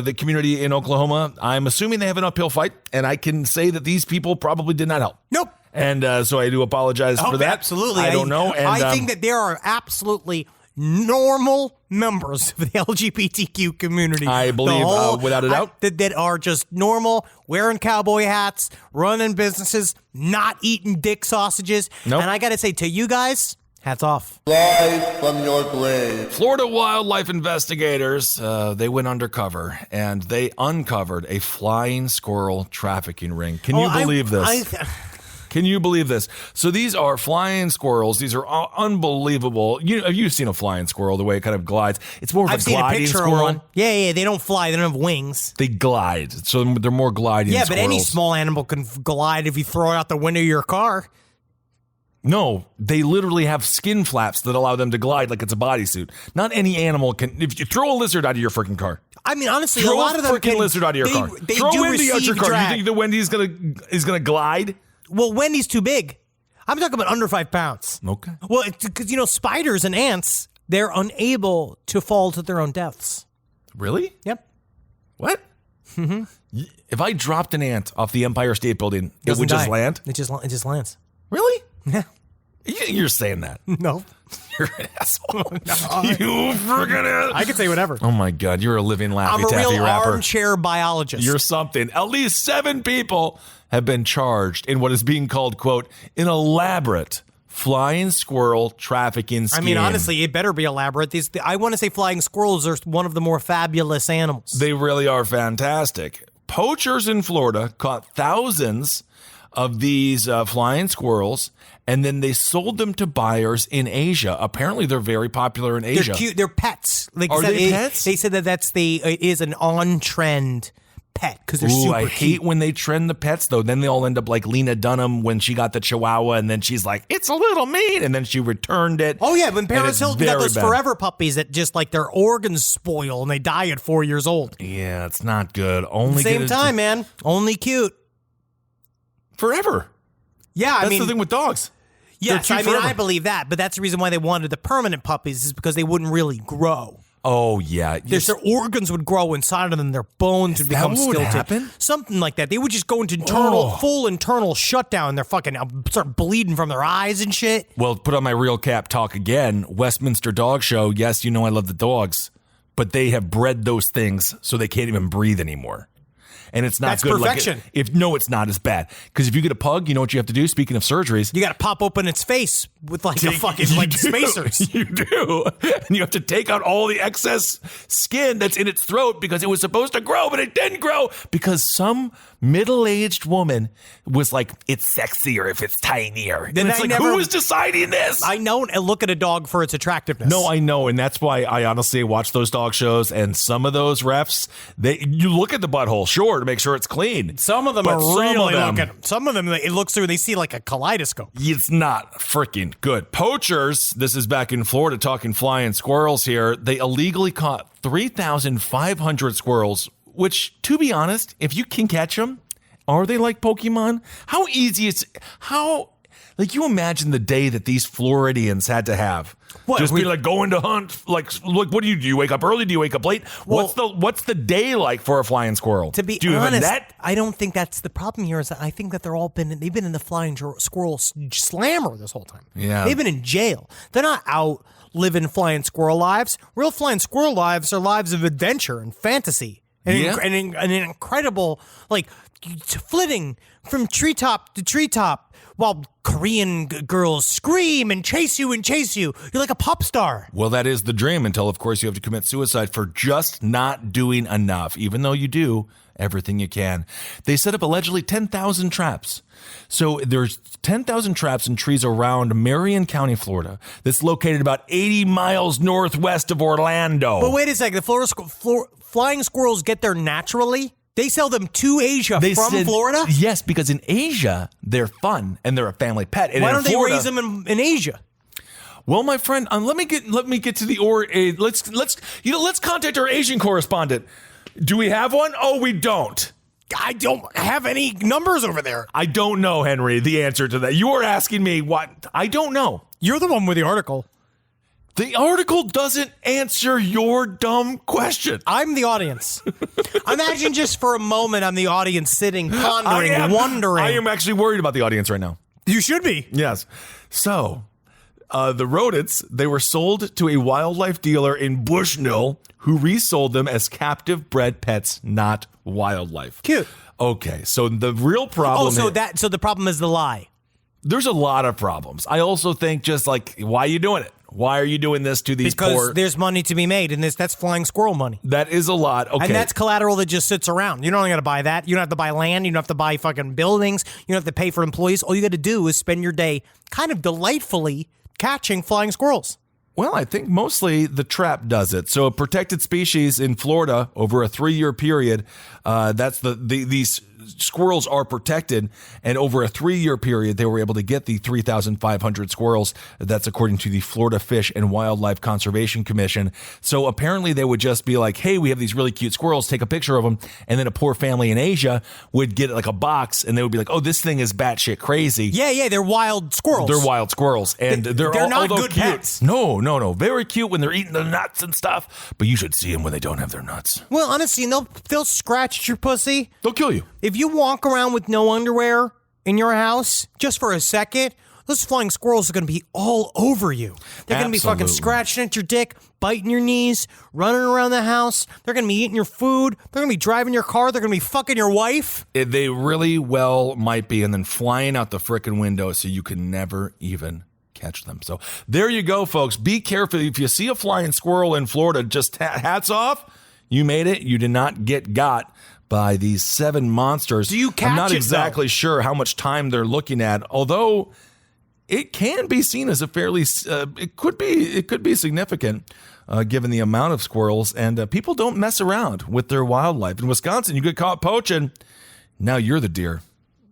[SPEAKER 12] the community in Oklahoma, I'm assuming they have an uphill fight, and I can say that these people probably did not help.
[SPEAKER 11] Nope.
[SPEAKER 12] And so I do apologize for that.
[SPEAKER 11] Absolutely.
[SPEAKER 12] I don't know. And
[SPEAKER 11] I think that there are absolutely normal members of the LGBTQ community.
[SPEAKER 12] I believe, without a doubt.
[SPEAKER 11] That are just normal, wearing cowboy hats, running businesses, not eating dick sausages.
[SPEAKER 12] Nope.
[SPEAKER 11] And I got to say, to you guys, hats off.
[SPEAKER 9] Live from your grave.
[SPEAKER 12] Florida wildlife investigators, they went undercover, and they uncovered a flying squirrel trafficking ring. Can you believe this? Can you believe this? So these are flying squirrels. These are unbelievable. You've seen a flying squirrel, the way it kind of glides. It's more of a gliding squirrel.
[SPEAKER 11] Of one. Yeah, they don't fly. They don't have wings.
[SPEAKER 12] They glide. So they're more gliding
[SPEAKER 11] Yeah,
[SPEAKER 12] squirrels.
[SPEAKER 11] but any small animal can glide if you throw it out the window of your car.
[SPEAKER 12] No, they literally have skin flaps that allow them to glide like it's a bodysuit. Not any animal can. If you throw a lizard out of your freaking car.
[SPEAKER 11] I mean, honestly,
[SPEAKER 12] throw
[SPEAKER 11] a lot of them can.
[SPEAKER 12] Lizard out of your car.
[SPEAKER 11] They
[SPEAKER 12] throw
[SPEAKER 11] do
[SPEAKER 12] Wendy out your car.
[SPEAKER 11] drag.
[SPEAKER 12] You think the Wendy's is gonna glide?
[SPEAKER 11] Well, Wendy's too big. I'm talking about under 5 pounds.
[SPEAKER 12] Okay.
[SPEAKER 11] Well, because, spiders and ants, they're unable to fall to their own deaths.
[SPEAKER 12] Really?
[SPEAKER 11] Yep.
[SPEAKER 12] What?
[SPEAKER 11] Mm-hmm.
[SPEAKER 12] If I dropped an ant off the Empire State Building, it would just land?
[SPEAKER 11] It just lands.
[SPEAKER 12] Really?
[SPEAKER 11] Yeah.
[SPEAKER 12] You're saying that.
[SPEAKER 11] No.
[SPEAKER 12] You're an asshole. You freaking it.
[SPEAKER 11] I can say whatever.
[SPEAKER 12] Oh, my God. You're a living Laffy
[SPEAKER 11] I'm a
[SPEAKER 12] Taffy
[SPEAKER 11] real
[SPEAKER 12] rapper.
[SPEAKER 11] armchair biologist.
[SPEAKER 12] You're something. At least 7 people have been charged in what is being called, quote, an elaborate flying squirrel trafficking scheme.
[SPEAKER 11] I mean, honestly, it better be elaborate. I want to say flying squirrels are one of the more fabulous animals.
[SPEAKER 12] They really are fantastic. Poachers in Florida caught thousands of these flying squirrels, and then they sold them to buyers in Asia. Apparently, they're very popular in Asia.
[SPEAKER 11] They're cute. They're pets.
[SPEAKER 12] Are they pets?
[SPEAKER 11] They said that it is an on-trend pet because they're super
[SPEAKER 12] I
[SPEAKER 11] cute.
[SPEAKER 12] hate when they trend the pets, though. Then they all end up like Lena Dunham when she got the Chihuahua, and then she's like, it's a little mean, and then she returned it.
[SPEAKER 11] Oh, yeah, when Paris Hilton got those
[SPEAKER 12] bad.
[SPEAKER 11] forever puppies that just like their organs spoil and they die at 4 years old.
[SPEAKER 12] Yeah, it's not good. Only
[SPEAKER 11] Same time, man. Only cute.
[SPEAKER 12] Forever.
[SPEAKER 11] Yeah,
[SPEAKER 12] That's the thing with dogs.
[SPEAKER 11] Yes,
[SPEAKER 12] They're cute forever.
[SPEAKER 11] I believe that, but that's the reason why they wanted the permanent puppies is because they wouldn't really grow.
[SPEAKER 12] Oh, yeah.
[SPEAKER 11] Their organs would grow inside of them. Their bones would become
[SPEAKER 12] what would
[SPEAKER 11] stilted.
[SPEAKER 12] happen?
[SPEAKER 11] Something like that. They would just go into full internal shutdown. They're fucking start bleeding from their eyes and shit.
[SPEAKER 12] Well, put on my real cap talk again. Westminster Dog Show. Yes, I love the dogs, but they have bred those things so they can't even breathe anymore. and it's not
[SPEAKER 11] That's
[SPEAKER 12] good.
[SPEAKER 11] perfection.
[SPEAKER 12] It's not as bad. Because if you get a pug, you know what you have to do? Speaking of surgeries.
[SPEAKER 11] You got to pop open its face with like a fucking spacers.
[SPEAKER 12] You do. And you have to take out all the excess skin that's in its throat because it was supposed to grow, but it didn't grow because some middle-aged woman was like, it's sexier if it's tinier. And it's who was deciding this?
[SPEAKER 11] I know, and look at a dog for its attractiveness.
[SPEAKER 12] No, I know, and that's why I honestly watch those dog shows, and some of those refs, you look at the butthole, sure, to make sure it's clean.
[SPEAKER 11] Some of them are really looking. Some of them, it looks through, they see like a kaleidoscope.
[SPEAKER 12] It's not freaking good. Poachers, this is back in Florida, talking flying squirrels here, they illegally caught 3,500 squirrels, which, to be honest, if you can catch them, are they like Pokemon? How easy is you imagine the day that these Floridians had to have? What, just be like going to hunt, like what do? You wake up early? Do you wake up late? Well, what's the day like for a flying squirrel?
[SPEAKER 11] To be honest, I don't think that's the problem here. Is that I think that they've been in the flying squirrel slammer this whole time.
[SPEAKER 12] Yeah,
[SPEAKER 11] they've been in jail. They're not out living flying squirrel lives. Real flying squirrel lives are lives of adventure and fantasy. And an incredible, like, flitting from treetop to treetop while Korean girls scream and chase you. You're like a pop star.
[SPEAKER 12] Well, that is the dream until, of course, you have to commit suicide for just not doing enough, even though you do everything you can. They set up allegedly 10,000 traps. So there's 10,000 traps in trees around Marion County, Florida, that's located about 80 miles northwest of Orlando.
[SPEAKER 11] But wait a second. The flying squirrels get there naturally? They sell them to Asia from Florida?
[SPEAKER 12] Yes, because in Asia, they're fun and they're a family pet. And
[SPEAKER 11] why don't they raise them in Asia?
[SPEAKER 12] Well, my friend, let me get to the let's contact our Asian correspondent. Do we have one? Oh, we don't.
[SPEAKER 11] I don't have any numbers over there.
[SPEAKER 12] I don't know, Henry, the answer to that. You are asking me what? I don't know.
[SPEAKER 11] You're the one with the article.
[SPEAKER 12] The article doesn't answer your dumb question.
[SPEAKER 11] I'm the audience. Imagine just for a moment I'm the audience sitting, pondering, wondering.
[SPEAKER 12] I am actually worried about the audience right now.
[SPEAKER 11] You should be.
[SPEAKER 12] Yes. So, the rodents, they were sold to a wildlife dealer in Bushnell who resold them as captive bred pets, not wildlife.
[SPEAKER 11] Cute.
[SPEAKER 12] Okay, so the real problem
[SPEAKER 11] so the problem is the lie.
[SPEAKER 12] There's a lot of problems. I also think just like, why are you doing it? Why are you doing this to these
[SPEAKER 11] Because there's money to be made, and that's flying squirrel money.
[SPEAKER 12] That is a lot. Okay.
[SPEAKER 11] And that's collateral that just sits around. You don't got to buy that. You don't have to buy land. You don't have to buy fucking buildings. You don't have to pay for employees. All you got to do is spend your day kind of delightfully catching flying squirrels.
[SPEAKER 12] Well, I think mostly the trap does it. So a protected species in Florida over a 3-year period, that's these squirrels are protected, and over a 3-year period, they were able to get the 3,500 squirrels. That's according to the Florida Fish and Wildlife Conservation Commission. So apparently they would just be like, hey, we have these really cute squirrels, take a picture of them, and then a poor family in Asia would get like a box, and they would be like, oh, this thing is batshit crazy.
[SPEAKER 11] Yeah, they're wild squirrels.
[SPEAKER 12] They're wild squirrels, and they're
[SPEAKER 11] not good
[SPEAKER 12] cute.
[SPEAKER 11] pets.
[SPEAKER 12] No. Very cute when they're eating the nuts and stuff, but you should see them when they don't have their nuts.
[SPEAKER 11] Well, honestly, they'll scratch at your pussy.
[SPEAKER 12] They'll kill you.
[SPEAKER 11] If you walk around with no underwear in your house just for a second, those flying squirrels are going to be all over you. They're going to be fucking scratching at your dick, biting your knees, running around the house. They're going to be eating your food. They're going to be driving your car. They're going to be fucking your wife.
[SPEAKER 12] They really well might be, and then flying out the frickin' window so you can never even catch them. So there you go, folks. Be careful. If you see a flying squirrel in Florida, just hats off. You made it. You did not get got by these 7 monsters.
[SPEAKER 11] Do you catch
[SPEAKER 12] I'm not exactly sure how much time they're looking at, although it can be seen as a fairly, it could be significant given the amount of squirrels, and people don't mess around with their wildlife. In Wisconsin, you get caught poaching. Now you're the deer.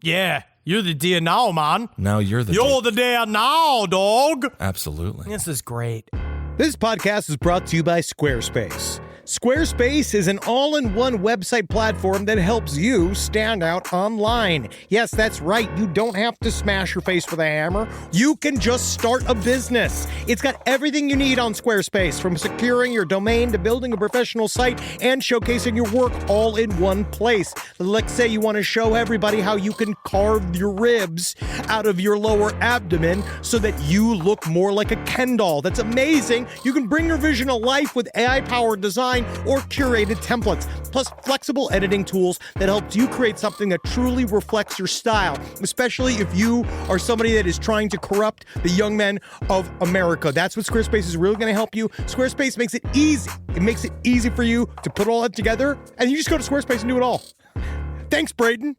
[SPEAKER 11] Yeah. You're the deer now, man.
[SPEAKER 12] Now you're the
[SPEAKER 11] deer now, dog.
[SPEAKER 12] Absolutely.
[SPEAKER 11] This is great.
[SPEAKER 1] This podcast is brought to you by Squarespace. Squarespace is an all-in-one website platform that helps you stand out online. Yes, that's right. You don't have to smash your face with a hammer. You can just start a business. It's got everything you need on Squarespace, from securing your domain to building a professional site and showcasing your work all in one place. Let's say you want to show everybody how you can carve your ribs out of your lower abdomen so that you look more like a Ken doll. That's amazing. You can bring your vision to life with AI-powered design design or curated templates, plus flexible editing tools that helps you create something that truly reflects your style, especially if you are somebody that is trying to corrupt the young men of America. That's what Squarespace is really going to help you. Squarespace makes it easy. It makes it easy for you to put all that together, and you just go to Squarespace and do it all. Thanks, Braden.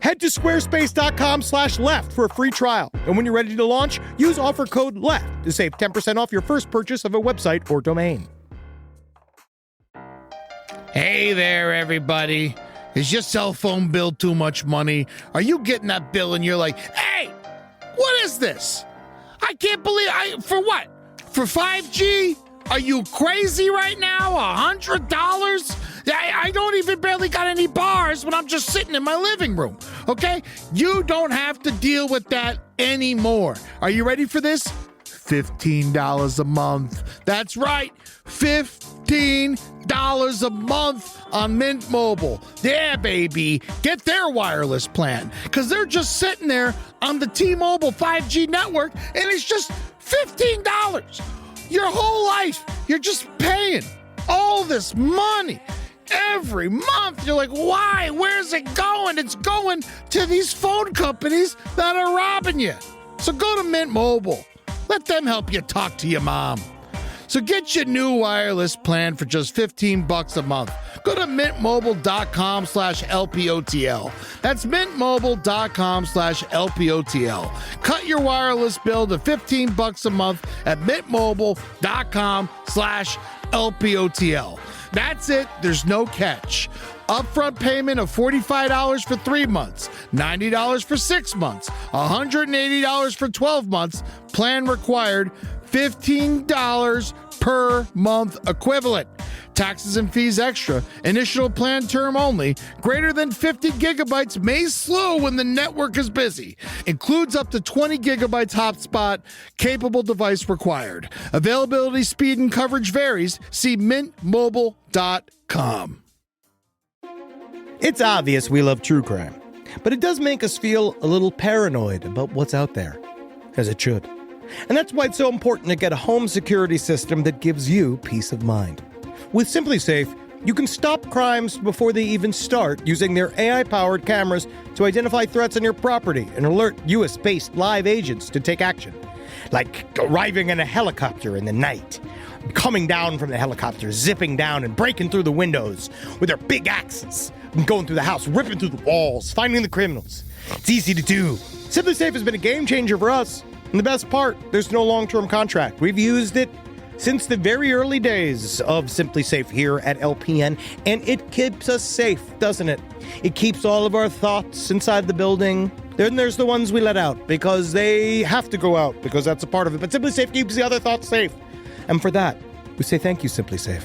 [SPEAKER 1] Head to squarespace.com/left for a free trial. And when you're ready to launch, use offer code LEFT to save 10% off your first purchase of a website or domain.
[SPEAKER 2] Hey there, everybody. Is your cell phone bill too much money? Are you getting that bill and you're like, hey, what is this? I can't believe for what? For 5G? Are you crazy right now? $100? I don't even barely got any bars when I'm just sitting in my living room, okay? You don't have to deal with that anymore. Are you ready for this? $15 a month. That's right, $15 a month on Mint Mobile. Yeah, baby. Get their wireless plan, because they're just sitting there on the T-Mobile 5G network, and it's just $15. Your whole life, you're just paying all this money every month. You're like, why? Where's it going? It's going to these phone companies that are robbing you. So go to Mint Mobile. Let them help you talk to your mom. So get your new wireless plan for just $15 a month. Go to mintmobile.com/LPOTL. That's mintmobile.com/LPOTL. Cut your wireless bill to $15 a month at mintmobile.com/LPOTL. That's it. There's no catch. Upfront payment of $45 for 3 months, $90 for 6 months, $180 for 12 months. Plan required, $15 per month equivalent. Taxes and fees extra. Initial plan term only. Greater than 50 gigabytes may slow when the network is busy. Includes up to 20 gigabytes hotspot. Capable device required. Availability, speed, and coverage varies. See mintmobile.com.
[SPEAKER 1] It's obvious we love true crime, but it does make us feel a little paranoid about what's out there, as it should. And that's why it's so important to get a home security system that gives you peace of mind. With SimpliSafe, you can stop crimes before they even start using their AI-powered cameras to identify threats on your property and alert US-based live agents to take action. Like arriving in a helicopter in the night, coming down from the helicopter, zipping down and breaking through the windows with their big axes, and going through the house, ripping through the walls, finding the criminals. It's easy to do. SimpliSafe has been a game changer for us. And the best part, there's no long-term contract. We've used it since the very early days of SimpliSafe here at LPN, and it keeps us safe, doesn't it? It keeps all of our thoughts inside the building. Then there's the ones we let out because they have to go out because that's a part of it. But SimpliSafe keeps the other thoughts safe. And for that, we say thank you, SimpliSafe.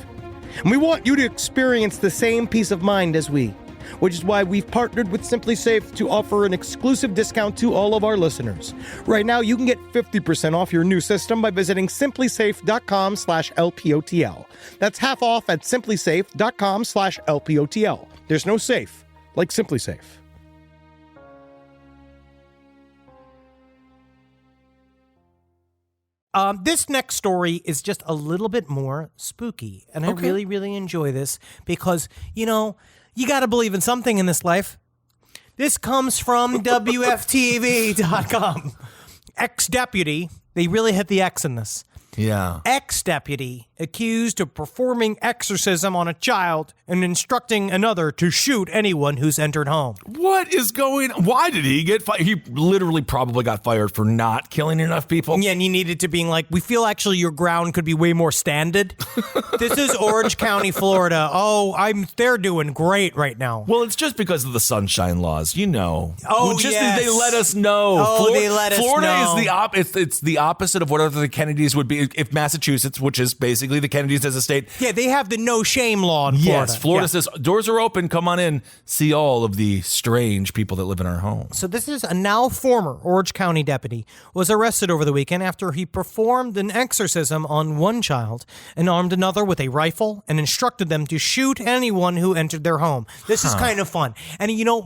[SPEAKER 1] And we want you to experience the same peace of mind as we, which is why we've partnered with SimpliSafe to offer an exclusive discount to all of our listeners. Right now, you can get 50% off your new system by visiting simplysafe.com/LPOTL. That's half off at simplysafe.com/LPOTL. There's no safe like SimpliSafe.
[SPEAKER 11] This next story is just a little bit more spooky, and I really, really enjoy this because, you know, you got to believe in something in this life. This comes from WFTV.com. Ex-deputy, they really hit the X in this.
[SPEAKER 12] Yeah.
[SPEAKER 11] Ex-deputy accused of performing exorcism on a child and instructing another to shoot anyone who's entered home.
[SPEAKER 12] What is going on? Why did he get fired? He literally probably got fired for not killing enough people.
[SPEAKER 11] Yeah, and he needed to being like, we feel actually your ground could be way more standard. This is Orange County, Florida. Oh, they're doing great right now.
[SPEAKER 12] Well, it's just because of the sunshine laws, you know.
[SPEAKER 11] Oh,
[SPEAKER 12] yes. They let us know.
[SPEAKER 11] Oh, they let us know.
[SPEAKER 12] Florida is it's the opposite of whatever the Kennedys would be if Massachusetts, which is basically the Kennedys as a state.
[SPEAKER 11] Yeah, they have the no shame law in Florida.
[SPEAKER 12] Yes, Florida says doors are open, come on in, see all of the strange people that live in our homes.
[SPEAKER 11] So this is a now former Orange County deputy was arrested over the weekend after he performed an exorcism on one child and armed another with a rifle and instructed them to shoot anyone who entered their home. This is kind of fun. And you know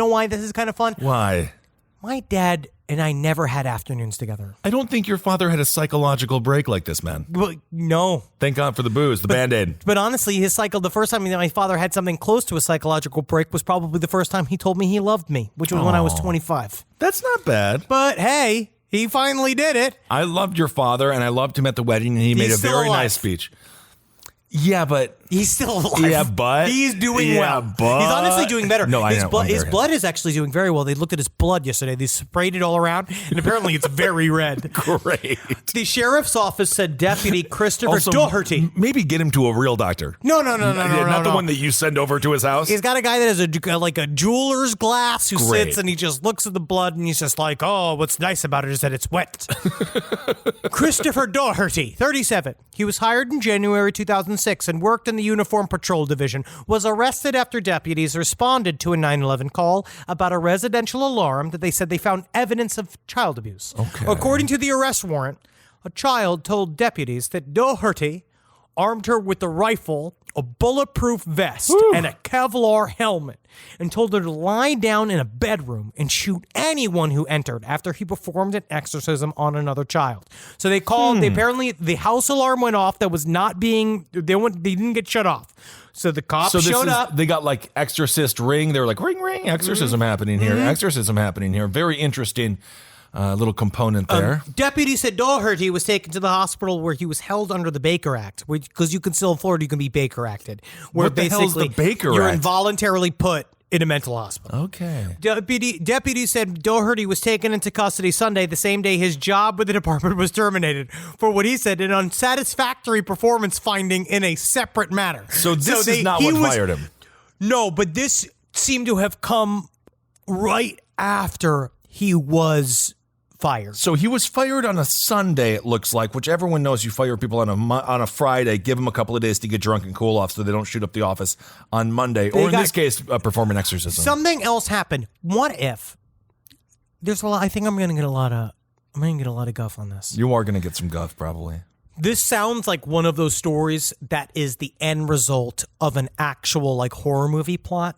[SPEAKER 11] why this is kind of fun?
[SPEAKER 12] Why?
[SPEAKER 11] My dad and I never had afternoons together.
[SPEAKER 12] I don't think your father had a psychological break like this, man.
[SPEAKER 11] Well, no.
[SPEAKER 12] Thank God for the booze, the Band-Aid.
[SPEAKER 11] But honestly, the first time that my father had something close to a psychological break was probably the first time he told me he loved me, which was when I was 25.
[SPEAKER 12] That's not bad.
[SPEAKER 11] But hey, he finally did it.
[SPEAKER 12] I loved your father, and I loved him at the wedding, and he made a very nice speech. Yeah, but...
[SPEAKER 11] He's still alive.
[SPEAKER 12] Yeah, but...
[SPEAKER 11] He's doing well.
[SPEAKER 12] But...
[SPEAKER 11] He's honestly doing better.
[SPEAKER 12] No, I know.
[SPEAKER 11] His blood is actually doing very well. They looked at his blood yesterday. They sprayed it all around, and apparently it's very red.
[SPEAKER 12] Great.
[SPEAKER 11] The sheriff's office said Deputy Christopher Doherty.
[SPEAKER 12] Maybe get him to a real doctor.
[SPEAKER 11] No.
[SPEAKER 12] Not the one that you send over to his house.
[SPEAKER 11] He's got a guy that has a jeweler's glass who sits and he just looks at the blood and he's just like, oh, what's nice about it is that it's wet. Christopher Doherty, 37. He was hired in January 2006 and worked in the Uniform Patrol Division, was arrested after deputies responded to a 911 call about a residential alarm that they said they found evidence of child abuse.
[SPEAKER 12] Okay.
[SPEAKER 11] According to the arrest warrant, a child told deputies that Doherty armed her with a rifle, a bulletproof vest, and a Kevlar helmet, and told her to lie down in a bedroom and shoot anyone who entered after he performed an exorcism on another child. So they called, apparently the house alarm went off that was not being, they didn't get shut off. So the cops showed up.
[SPEAKER 12] They got like exorcist ring. They were like, ring, ring, exorcism happening here, exorcism happening here. Very interesting little component there.
[SPEAKER 11] Deputy said Doherty was taken to the hospital where he was held under the Baker Act, because you can still in Florida, you can be Baker Acted. Where
[SPEAKER 12] What the hell's the Baker
[SPEAKER 11] you're
[SPEAKER 12] Act?
[SPEAKER 11] involuntarily put in a mental hospital.
[SPEAKER 12] Okay.
[SPEAKER 11] Deputy said Doherty was taken into custody Sunday, the same day his job with the department was terminated for what he said an unsatisfactory performance finding in a separate matter.
[SPEAKER 12] So this is not what fired him.
[SPEAKER 11] No, but this seemed to have come right after he was fired.
[SPEAKER 12] So he was fired on a Sunday, it looks like, which everyone knows you fire people on a Friday, give them a couple of days to get drunk and cool off so they don't shoot up the office on Monday, or in this case, perform an exorcism.
[SPEAKER 11] Something else happened. What if there's a lot, I think I'm going to get a lot of guff on this.
[SPEAKER 12] You are going to get some guff, probably.
[SPEAKER 11] This sounds like one of those stories that is the end result of an actual like horror movie plot,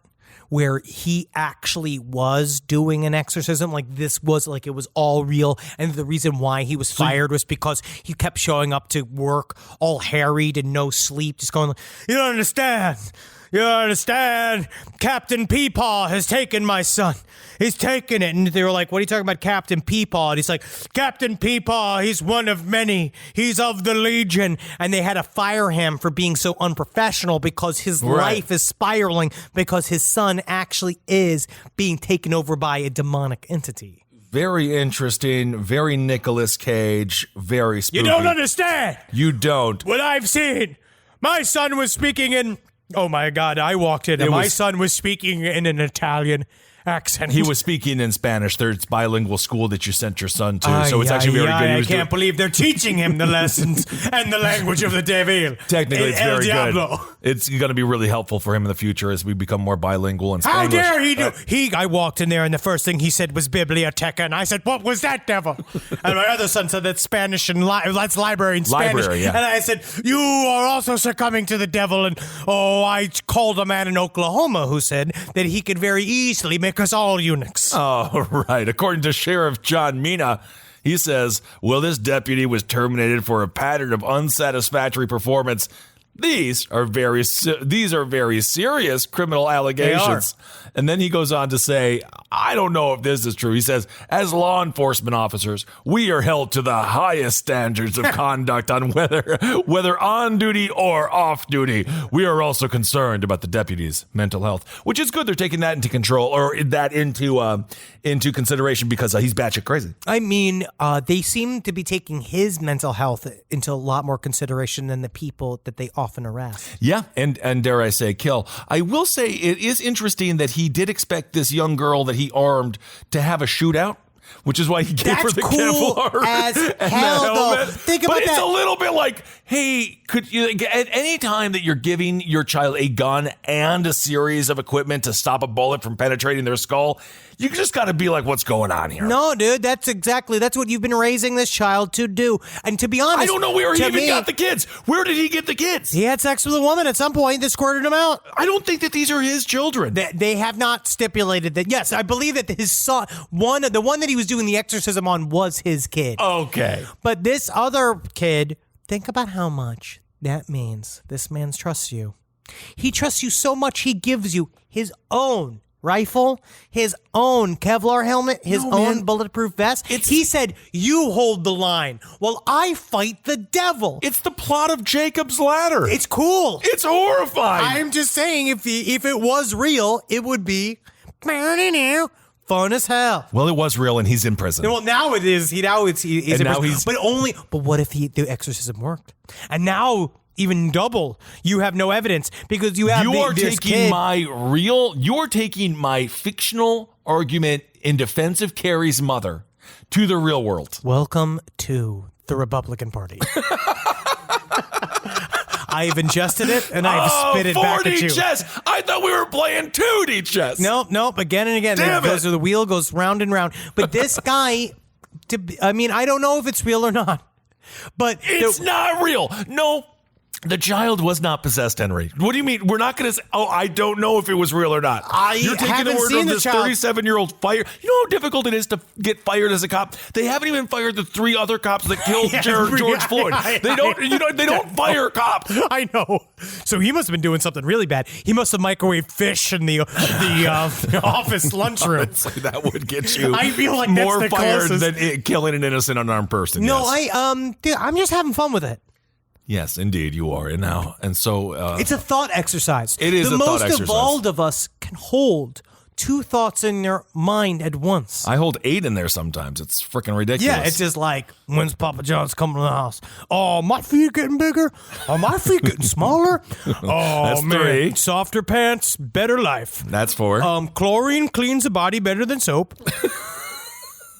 [SPEAKER 11] where he actually was doing an exorcism. Like this was like, it was all real. And the reason why he was fired was because he kept showing up to work all harried and no sleep, just going, you don't understand. You don't understand. Captain Peepaw has taken my son. He's taken it. And they were like, what are you talking about, Captain Peepaw? And he's like, Captain Peepaw, he's one of many. He's of the Legion. And they had to fire him for being so unprofessional because his life is spiraling because his son actually is being taken over by a demonic entity.
[SPEAKER 12] Very interesting, very Nicolas Cage, very spooky.
[SPEAKER 11] You don't understand.
[SPEAKER 12] You don't.
[SPEAKER 11] What I've seen. My son was speaking in... Oh my God, I walked in and my son was speaking in an Italian accent.
[SPEAKER 12] He was speaking in Spanish. There's bilingual school that you sent your son to, so it's actually very good.
[SPEAKER 11] I can't believe they're teaching him the lessons and the language of the devil.
[SPEAKER 12] Technically, it's very
[SPEAKER 11] Diablo.
[SPEAKER 12] good. It's going to be really helpful for him in the future as we become more bilingual in Spanglish.
[SPEAKER 11] How dare he do? I walked in there and the first thing he said was Biblioteca, and I said, "What was that, devil?" And my other son said, "That's Spanish and that's library in Spanish."
[SPEAKER 12] Library, yeah.
[SPEAKER 11] And I said, "You are also succumbing to the devil." And I called a man in Oklahoma who said that he could very easily make us all eunuchs.
[SPEAKER 12] Oh, right. According to Sheriff John Mina, he says, well, this deputy was terminated for a pattern of unsatisfactory performance. These are very serious criminal allegations. And then he goes on to say, I don't know if this is true. He says, as law enforcement officers, we are held to the highest standards of conduct on whether on duty or off duty. We are also concerned about the deputy's mental health, which is good. They're taking that into control, or that into consideration, because he's batshit crazy.
[SPEAKER 11] I mean, they seem to be taking his mental health into a lot more consideration than the people that they often harass.
[SPEAKER 12] Yeah, and dare I say, kill. I will say it is interesting that he did expect this young girl that he armed to have a shootout, which is why he gave her the
[SPEAKER 11] cool
[SPEAKER 12] Kevlar
[SPEAKER 11] as
[SPEAKER 12] and
[SPEAKER 11] hell,
[SPEAKER 12] the helmet.
[SPEAKER 11] though. Think about
[SPEAKER 12] but it's
[SPEAKER 11] that.
[SPEAKER 12] a little bit like, hey, could you, at any time that you're giving your child a gun and a series of equipment to stop a bullet from penetrating their skull, You just got to be like, what's going on here?
[SPEAKER 11] No, dude, that's what you've been raising this child to do. And to be honest,
[SPEAKER 12] I don't know where he even got the kids. Where did he get the kids?
[SPEAKER 11] He had sex with a woman at some point that squirted him out.
[SPEAKER 12] I don't think that these are his children.
[SPEAKER 11] They have not stipulated that. Yes, I believe that his son, the one that he was doing the exorcism on, was his kid.
[SPEAKER 12] Okay.
[SPEAKER 11] But this other kid, think about how much that means. This man trusts you. He trusts you so much, he gives you his own rifle, his own Kevlar helmet, his own bulletproof vest. He said, you hold the line while I fight the devil.
[SPEAKER 12] It's the plot of Jacob's Ladder.
[SPEAKER 11] It's cool.
[SPEAKER 12] It's horrifying.
[SPEAKER 11] I'm just saying, if it was real, it would be fun as hell.
[SPEAKER 12] Well, it was real, and he's in prison.
[SPEAKER 11] Well, now it is. He's in prison. But what if the exorcism worked? And now, even double, you have no evidence because you have
[SPEAKER 12] You're taking my fictional argument in defense of Carrie's mother to the real world.
[SPEAKER 11] Welcome to the Republican Party. I've ingested it and I've spit it back at you.
[SPEAKER 12] 4D chess. I thought we were playing 2D chess.
[SPEAKER 11] Nope. Again and again.
[SPEAKER 12] Damn it.
[SPEAKER 11] The wheel goes round and round. But this guy, I don't know if it's real or not. But
[SPEAKER 12] it's not real. No. The child was not possessed, Henry. What do you mean? We're not going to say, I don't know if it was real or not. You're taking the word of this 37-year-old fire. You know how difficult it is to get fired as a cop? They haven't even fired the 3 other cops that killed George Floyd. They don't fire cops.
[SPEAKER 11] I know. So he must have been doing something really bad. He must have microwaved fish in the office lunchroom.
[SPEAKER 12] Honestly, that would get you
[SPEAKER 11] I feel like
[SPEAKER 12] more
[SPEAKER 11] that's the
[SPEAKER 12] fired
[SPEAKER 11] closest.
[SPEAKER 12] than killing an innocent unarmed person.
[SPEAKER 11] No,
[SPEAKER 12] yes.
[SPEAKER 11] dude, I'm just having fun with it.
[SPEAKER 12] Yes, indeed, you are. And so
[SPEAKER 11] it's a thought exercise.
[SPEAKER 12] It is a thought exercise.
[SPEAKER 11] The most evolved of us can hold 2 thoughts in their mind at once.
[SPEAKER 12] I hold 8 in there sometimes. It's freaking ridiculous.
[SPEAKER 11] Yeah, it's just like, when's Papa John's coming to the house? Oh, my feet getting bigger? Oh, my feet getting smaller? Oh,
[SPEAKER 12] That's
[SPEAKER 11] man.
[SPEAKER 12] 3.
[SPEAKER 11] Softer pants, better life.
[SPEAKER 12] That's 4.
[SPEAKER 11] Chlorine cleans the body better than soap.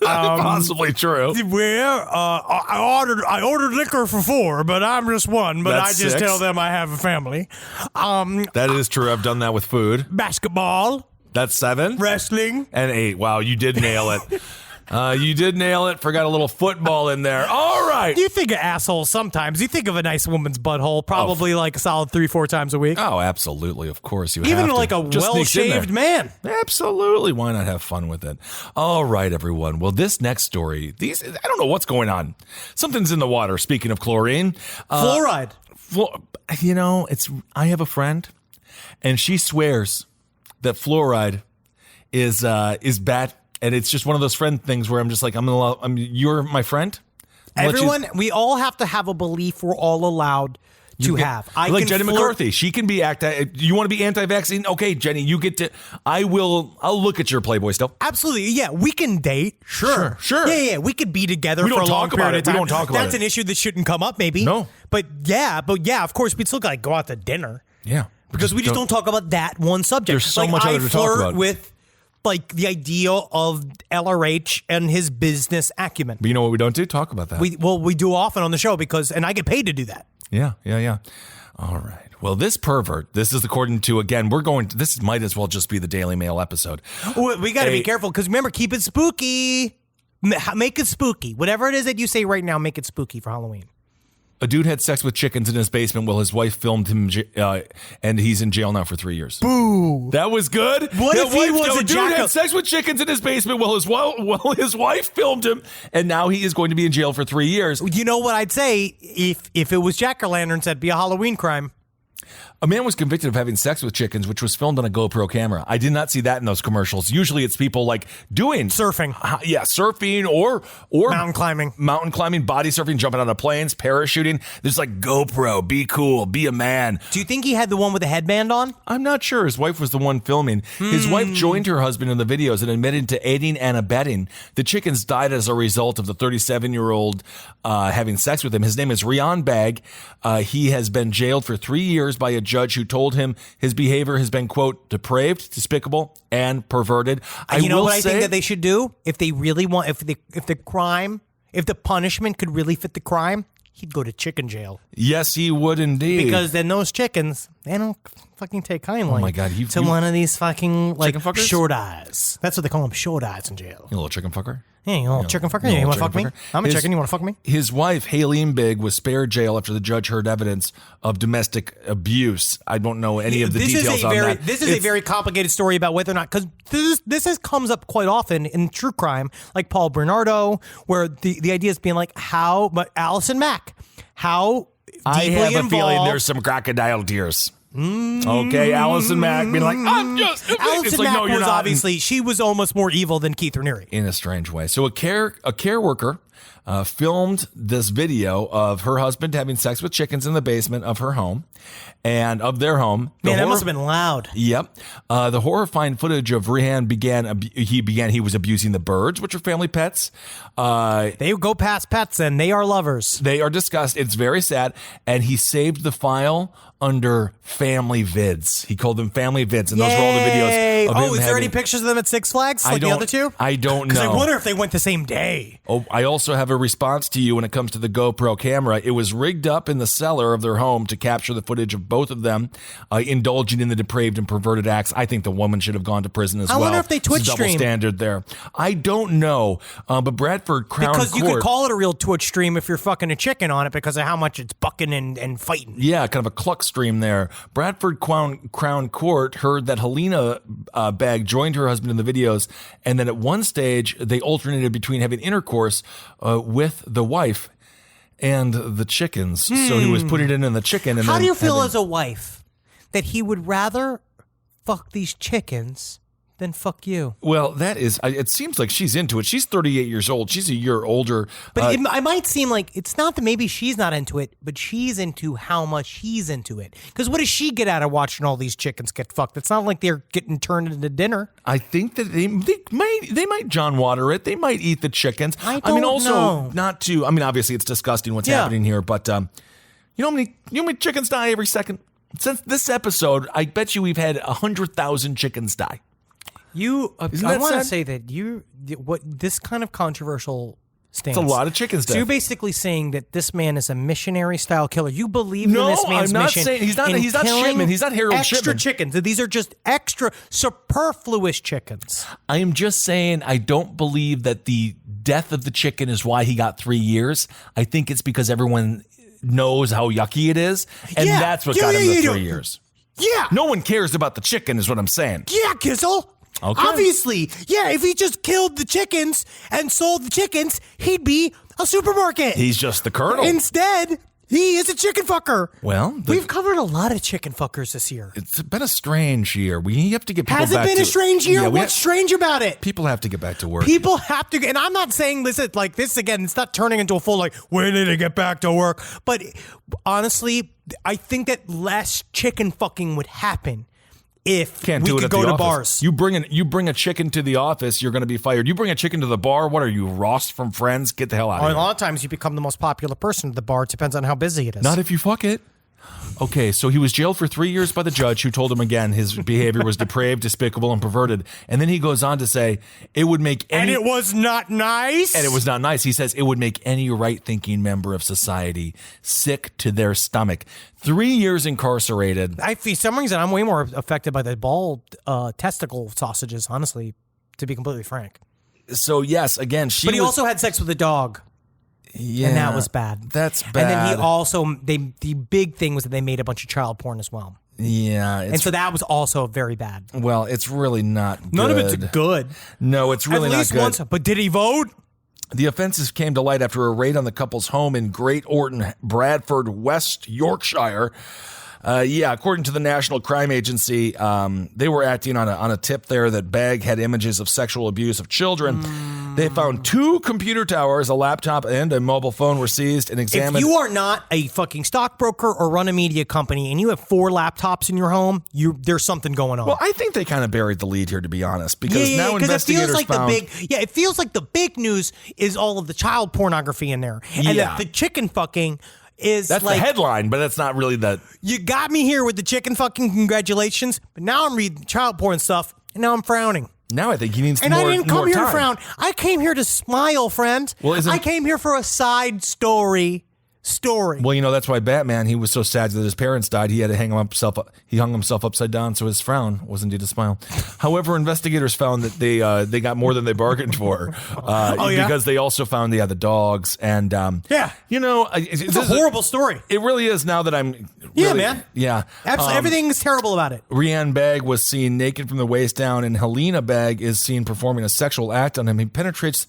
[SPEAKER 12] Possibly true.
[SPEAKER 11] Well, I ordered liquor for 4, but I'm just 1. But
[SPEAKER 12] That's
[SPEAKER 11] I just
[SPEAKER 12] 6.
[SPEAKER 11] tell them I have a family.
[SPEAKER 12] That is true. I've done that with food.
[SPEAKER 11] Basketball.
[SPEAKER 12] That's 7.
[SPEAKER 11] Wrestling.
[SPEAKER 12] And 8. Wow, you did nail it. You did nail it. Forgot a little football in there. All right.
[SPEAKER 11] You think of assholes sometimes. You think of a nice woman's butthole probably like a solid 3-4 times a week.
[SPEAKER 12] Oh, absolutely. Of course. You
[SPEAKER 11] Even
[SPEAKER 12] have
[SPEAKER 11] like
[SPEAKER 12] to.
[SPEAKER 11] a
[SPEAKER 12] Just sneaks in
[SPEAKER 11] well-shaved
[SPEAKER 12] there.
[SPEAKER 11] man.
[SPEAKER 12] Absolutely. Why not have fun with it? All right, everyone. Well, this next story, I don't know what's going on. Something's in the water. Speaking of chlorine.
[SPEAKER 11] Fluoride.
[SPEAKER 12] I have a friend, and she swears that fluoride is bad. And it's just one of those friend things where I'm just like, you're my friend.
[SPEAKER 11] Everyone, we all have to have a belief we're all allowed to have.
[SPEAKER 12] Like Jenny McCarthy. She can be you want to be anti-vaccine? Okay, Jenny, you get to, I'll look at your Playboy still.
[SPEAKER 11] Absolutely. Yeah, we can date. Sure. Yeah. We could be together for a long period of time.
[SPEAKER 12] We don't talk about it.
[SPEAKER 11] That's an issue that shouldn't come up, maybe.
[SPEAKER 12] No.
[SPEAKER 11] But yeah, of course, we'd still got to go out to dinner.
[SPEAKER 12] Yeah.
[SPEAKER 11] Because we just don't talk about that one subject.
[SPEAKER 12] There's so much other to talk about.
[SPEAKER 11] With like the idea of LRH and his business acumen.
[SPEAKER 12] But you know what we don't do? Talk about that.
[SPEAKER 11] We do often on the show and I get paid to do that.
[SPEAKER 12] Yeah. All right. Well, this pervert, this is according to, again, this might as well just be the Daily Mail episode.
[SPEAKER 11] We got to be careful because remember, keep it spooky. Make it spooky. Whatever it is that you say right now, make it spooky for Halloween.
[SPEAKER 12] A dude had sex with chickens in his basement while his wife filmed him, and he's in jail now for 3 years.
[SPEAKER 11] Boo!
[SPEAKER 12] That was good.
[SPEAKER 11] What if he was a
[SPEAKER 12] dude had sex with chickens in his basement while his wife filmed him, and now he is going to be in jail for 3 years.
[SPEAKER 11] You know what I'd say if it was jack-o'-lanterns, that'd be a Halloween crime.
[SPEAKER 12] A man was convicted of having sex with chickens, which was filmed on a GoPro camera. I did not see that in those commercials. Usually it's people like doing
[SPEAKER 11] surfing.
[SPEAKER 12] Surfing or
[SPEAKER 11] mountain climbing,
[SPEAKER 12] body surfing, jumping out of planes, parachuting. There's like GoPro, be cool, be a man.
[SPEAKER 11] Do you think he had the one with the headband on?
[SPEAKER 12] I'm not sure. His wife was the one filming. His wife joined her husband in the videos and admitted to aiding and abetting. The chickens died as a result of the 37-year-old having sex with him. His name is Rian Bag. He has been jailed for 3 years by a judge who told him his behavior has been, quote, depraved, despicable, and perverted.
[SPEAKER 11] You know what I think that they should do? If they really want, if the punishment could really fit the crime, he'd go to chicken jail.
[SPEAKER 12] Yes, he would indeed.
[SPEAKER 11] Because then those chickens, they don't fucking take kindly.
[SPEAKER 12] Oh my God,
[SPEAKER 11] to one of these fucking like
[SPEAKER 12] Chicken fuckers?
[SPEAKER 11] short eyes. That's what they call them, short eyes in jail.
[SPEAKER 12] You little chicken fucker.
[SPEAKER 11] Hey, you little chicken fucker. You want to fuck me? I'm a chicken. You want to fuck me?
[SPEAKER 12] His wife, Haleen Big, was spared jail after the judge heard evidence of domestic abuse. I don't know any of the details on that.
[SPEAKER 11] This is a very complicated story about whether or not, because this comes up quite often in true crime, like Paul Bernardo, where the idea is being like, but Allison Mack, how
[SPEAKER 12] I
[SPEAKER 11] deeply
[SPEAKER 12] have a
[SPEAKER 11] involved,
[SPEAKER 12] feeling there's some crocodile tears. Okay, Allison Mack being like, I'm just.
[SPEAKER 11] Allison Mack was obviously, she was almost more evil than Keith Raniere.
[SPEAKER 12] In a strange way. So a care worker filmed this video of her husband having sex with chickens in the basement of her home and of their home.
[SPEAKER 11] Man, that must have been loud.
[SPEAKER 12] Yep. The horrifying footage of Rehan he was abusing the birds, which are family pets.
[SPEAKER 11] They go past pets and they are lovers.
[SPEAKER 12] They are discussed. It's very sad. And he saved the file under family vids. He called them family vids, and those were all the videos of him
[SPEAKER 11] is there any pictures of them at Six Flags like the other two?
[SPEAKER 12] I don't know.
[SPEAKER 11] Because I wonder if they went the same day.
[SPEAKER 12] Oh, I also have a response to you when it comes to the GoPro camera. It was rigged up in the cellar of their home to capture the footage of both of them indulging in the depraved and perverted acts. I think the woman should have gone to prison as well.
[SPEAKER 11] I wonder if they Twitch
[SPEAKER 12] double
[SPEAKER 11] stream.
[SPEAKER 12] standard there. I don't know, but Bradford Crown
[SPEAKER 11] Because
[SPEAKER 12] Court,
[SPEAKER 11] you could call it a real Twitch stream if you're fucking a chicken on it because of how much it's bucking and fighting.
[SPEAKER 12] Yeah, kind of a cluck stream there. Bradford Crown Court heard that Helena Bagg joined her husband in the videos, and then at one stage they alternated between having intercourse with the wife and the chickens. So he was putting it in the chicken. And
[SPEAKER 11] how do you feel as a wife that he would rather fuck these chickens than fuck you?
[SPEAKER 12] Well, that is, it seems like she's into it. She's 38 years old. She's a year older.
[SPEAKER 11] But it might seem like it's not that maybe she's not into it, but she's into how much he's into it. Because what does she get out of watching all these chickens get fucked? It's not like they're getting turned into dinner.
[SPEAKER 12] I think that they might John Water it. They might eat the chickens.
[SPEAKER 11] I mean, also
[SPEAKER 12] not to. I mean, obviously it's disgusting what's happening here, but you know how many chickens die every second? Since this episode, I bet you we've had 100,000 chickens die.
[SPEAKER 11] I want to say that this kind of controversial stance.
[SPEAKER 12] It's a lot of chickens.
[SPEAKER 11] So you're basically saying that this man is a missionary style killer. You believe in this man's mission?
[SPEAKER 12] No, I'm not saying he's not Shipman. He's not Harold
[SPEAKER 11] extra
[SPEAKER 12] Shipman.
[SPEAKER 11] Chickens. These are just extra superfluous chickens.
[SPEAKER 12] I am just saying I don't believe that the death of the chicken is why he got 3 years. I think it's because everyone knows how yucky it is, and that's what got him the 3 years.
[SPEAKER 11] Yeah.
[SPEAKER 12] No one cares about the chicken is what I'm saying.
[SPEAKER 11] Yeah, Kissel.
[SPEAKER 12] Okay.
[SPEAKER 11] Obviously. Yeah, if he just killed the chickens and sold the chickens, he'd be a supermarket.
[SPEAKER 12] He's just the colonel.
[SPEAKER 11] Instead, he is a chicken fucker.
[SPEAKER 12] Well,
[SPEAKER 11] we've covered a lot of chicken fuckers this year.
[SPEAKER 12] It's been a strange year. We have to get people
[SPEAKER 11] back to...
[SPEAKER 12] Has
[SPEAKER 11] it been a strange year? What's strange about it?
[SPEAKER 12] People have to get back to work.
[SPEAKER 11] People have to... And I'm not saying this again, it's not turning into a full, when did it get back to work? But honestly, I think that less chicken fucking would happen if we could go to bars.
[SPEAKER 12] You bring a chicken to the office, you're going to be fired. You bring a chicken to the bar, what are you, Ross from Friends? Get the hell out of here.
[SPEAKER 11] A lot of times you become the most popular person at the bar. It depends on how busy it is.
[SPEAKER 12] Not if you fuck it. Okay, so he was jailed for 3 years by the judge, who told him again his behavior was depraved, despicable, and perverted. And then he goes on to say it would make any...
[SPEAKER 11] And it was not nice?
[SPEAKER 12] And it was not nice. He says it would make any right-thinking member of society sick to their stomach. 3 years incarcerated.
[SPEAKER 11] For some reason, I'm way more affected by the bald testicle sausages, honestly, to be completely frank.
[SPEAKER 12] So, yes, again,
[SPEAKER 11] But he also had sex with a dog.
[SPEAKER 12] Yeah,
[SPEAKER 11] and that was bad.
[SPEAKER 12] That's bad.
[SPEAKER 11] And then he also, the big thing was that they made a bunch of child porn as well.
[SPEAKER 12] Yeah.
[SPEAKER 11] And so that was also very bad.
[SPEAKER 12] Well, it's really not good.
[SPEAKER 11] None of it's good.
[SPEAKER 12] No, it's really not good.
[SPEAKER 11] Once, but did he vote?
[SPEAKER 12] The offenses came to light after a raid on the couple's home in Great Orton, Bradford, West Yorkshire. According to the National Crime Agency, they were acting on a tip there that Bagg had images of sexual abuse of children. They found 2 computer towers, a laptop, and a mobile phone were seized and examined.
[SPEAKER 11] If you are not a fucking stockbroker or run a media company and you have 4 laptops in your home, there's something going on.
[SPEAKER 12] Well, I think they kind of buried the lead here, to be honest, because now investigators
[SPEAKER 11] it feels like the big news is all of the child pornography in there, and that the chicken fucking. That's
[SPEAKER 12] the headline, but that's not really the...
[SPEAKER 11] You got me here with the chicken fucking congratulations, but now I'm reading child porn stuff, and now I'm frowning.
[SPEAKER 12] Now I think he needs more time.
[SPEAKER 11] And I didn't come here to frown. I came here to smile, friend.
[SPEAKER 12] Well,
[SPEAKER 11] I came here for a side story story.
[SPEAKER 12] Well, that's why Batman, he was so sad that his parents died, he had to he hung himself upside down so his frown was indeed a smile. However, investigators found that they got more than they bargained for because they also found the dogs. And,
[SPEAKER 11] it's a horrible story.
[SPEAKER 12] It really is now that I'm...
[SPEAKER 11] man.
[SPEAKER 12] Yeah.
[SPEAKER 11] Absolutely. Everything's terrible about it.
[SPEAKER 12] Rhiannon Bagg was seen naked from the waist down, and Helena Bagg is seen performing a sexual act on him. He penetrates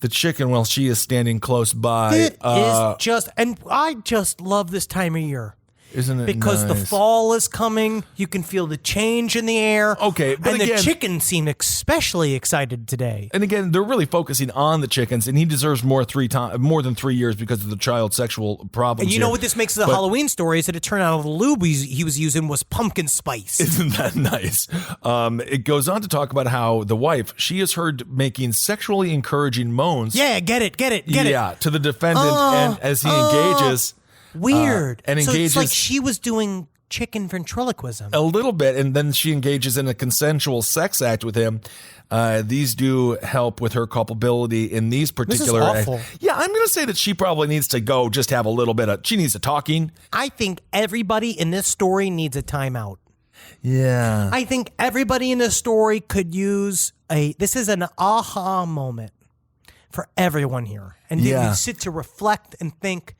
[SPEAKER 12] the chicken while she is standing close by.
[SPEAKER 11] It is just, and I just love this time of year.
[SPEAKER 12] Isn't it
[SPEAKER 11] Because
[SPEAKER 12] nice?
[SPEAKER 11] the fall is coming. You can feel the change in the air.
[SPEAKER 12] Okay, but
[SPEAKER 11] and
[SPEAKER 12] again,
[SPEAKER 11] the chickens seem especially excited today.
[SPEAKER 12] And again, they're really focusing on the chickens, and he deserves more than 3 years because of the child sexual problems.
[SPEAKER 11] And you know what this makes of the Halloween story is that it turned out the lube he was using was pumpkin spice.
[SPEAKER 12] Isn't that nice? It goes on to talk about how the wife, she is heard making sexually encouraging moans.
[SPEAKER 11] Yeah, get it.
[SPEAKER 12] Yeah, to the defendant, and as he engages.
[SPEAKER 11] Weird.
[SPEAKER 12] And
[SPEAKER 11] so
[SPEAKER 12] engages.
[SPEAKER 11] It's like she was doing chicken ventriloquism.
[SPEAKER 12] A little bit, and then she engages in a consensual sex act with him. These do help with her culpability in these particular.
[SPEAKER 11] This is awful.
[SPEAKER 12] Yeah, I'm going to say that she probably needs to go just have a little bit of. She needs a talking.
[SPEAKER 11] I think everybody in this story needs a timeout.
[SPEAKER 12] Yeah.
[SPEAKER 11] I think everybody in this story could use this is an aha moment for everyone here. And you sit to reflect and think,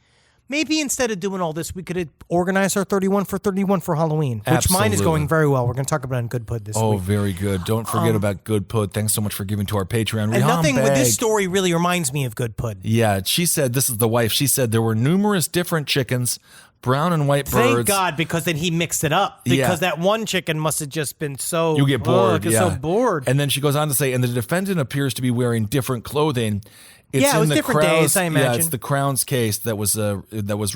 [SPEAKER 11] maybe instead of doing all this, we could organize our 31 for 31 for Halloween, which
[SPEAKER 12] Absolutely.
[SPEAKER 11] mine is going very well. We're going to talk about it on Good Pud this week.
[SPEAKER 12] Oh, very good. Don't forget about Good Pud. Thanks so much for giving to our Patreon.
[SPEAKER 11] And nothing with this story really reminds me of Good Pud.
[SPEAKER 12] Yeah, she said, this is the wife, she said there were numerous different chickens, brown and white birds.
[SPEAKER 11] Thank God, because then he mixed it up. Because that one chicken must have just been so...
[SPEAKER 12] You get bored.
[SPEAKER 11] So bored.
[SPEAKER 12] And then she goes on to say, and the defendant appears to be wearing different clothing. It's
[SPEAKER 11] it was different days, I imagine.
[SPEAKER 12] Yeah, it's the Crown's case that was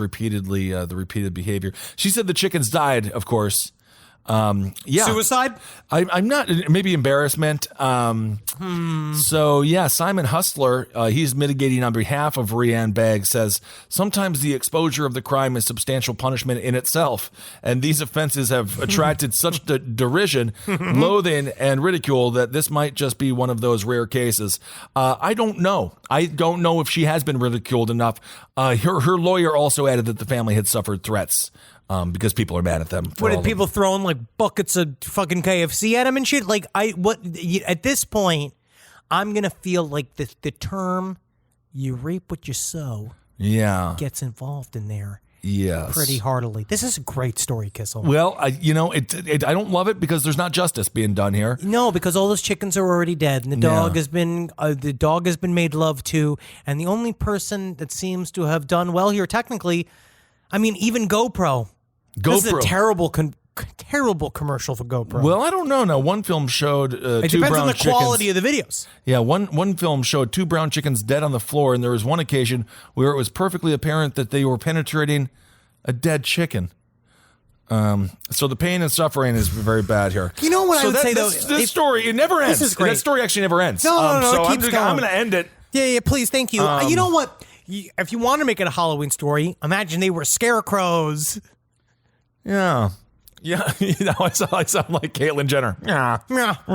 [SPEAKER 12] repeatedly the repeated behavior. She said the chickens died, of course.
[SPEAKER 11] Suicide?
[SPEAKER 12] I'm not, maybe embarrassment. So yeah, Simon Hustler, he's mitigating on behalf of Rhiannon Bagg, says sometimes the exposure of the crime is substantial punishment in itself, and these offenses have attracted such derision, loathing, and ridicule that this might just be one of those rare cases. I don't know if she has been ridiculed enough. Her lawyer also added that the family had suffered threats. Because people are mad at them.
[SPEAKER 11] What did people throwing like buckets of fucking KFC at him and shit? Like at this point, I'm gonna feel like the term "you reap what you sow" gets involved in there.
[SPEAKER 12] Yes,
[SPEAKER 11] pretty heartily. This is a great story, Kissel.
[SPEAKER 12] Well, I don't love it because there's not justice being done here.
[SPEAKER 11] No, because all those chickens are already dead, and the dog has been made love to, and the only person that seems to have done well here, technically, I mean, even GoPro. This is a terrible commercial for GoPro.
[SPEAKER 12] Well, I don't know. Now, one film showed two brown chickens.
[SPEAKER 11] It depends on the quality of the videos.
[SPEAKER 12] Yeah, one film showed 2 brown chickens dead on the floor, and there was one occasion where it was perfectly apparent that they were penetrating a dead chicken. So the pain and suffering is very bad here.
[SPEAKER 11] You know what I would say, though?
[SPEAKER 12] This story, it never ends.
[SPEAKER 11] This is great.
[SPEAKER 12] That story actually never ends.
[SPEAKER 11] No,
[SPEAKER 12] so
[SPEAKER 11] it keeps going.
[SPEAKER 12] I'm going to end it.
[SPEAKER 11] Yeah, please, thank you. You know what? If you want to make it a Halloween story, imagine they were scarecrows.
[SPEAKER 12] Yeah. I sound like Caitlyn Jenner. Yeah. Yeah.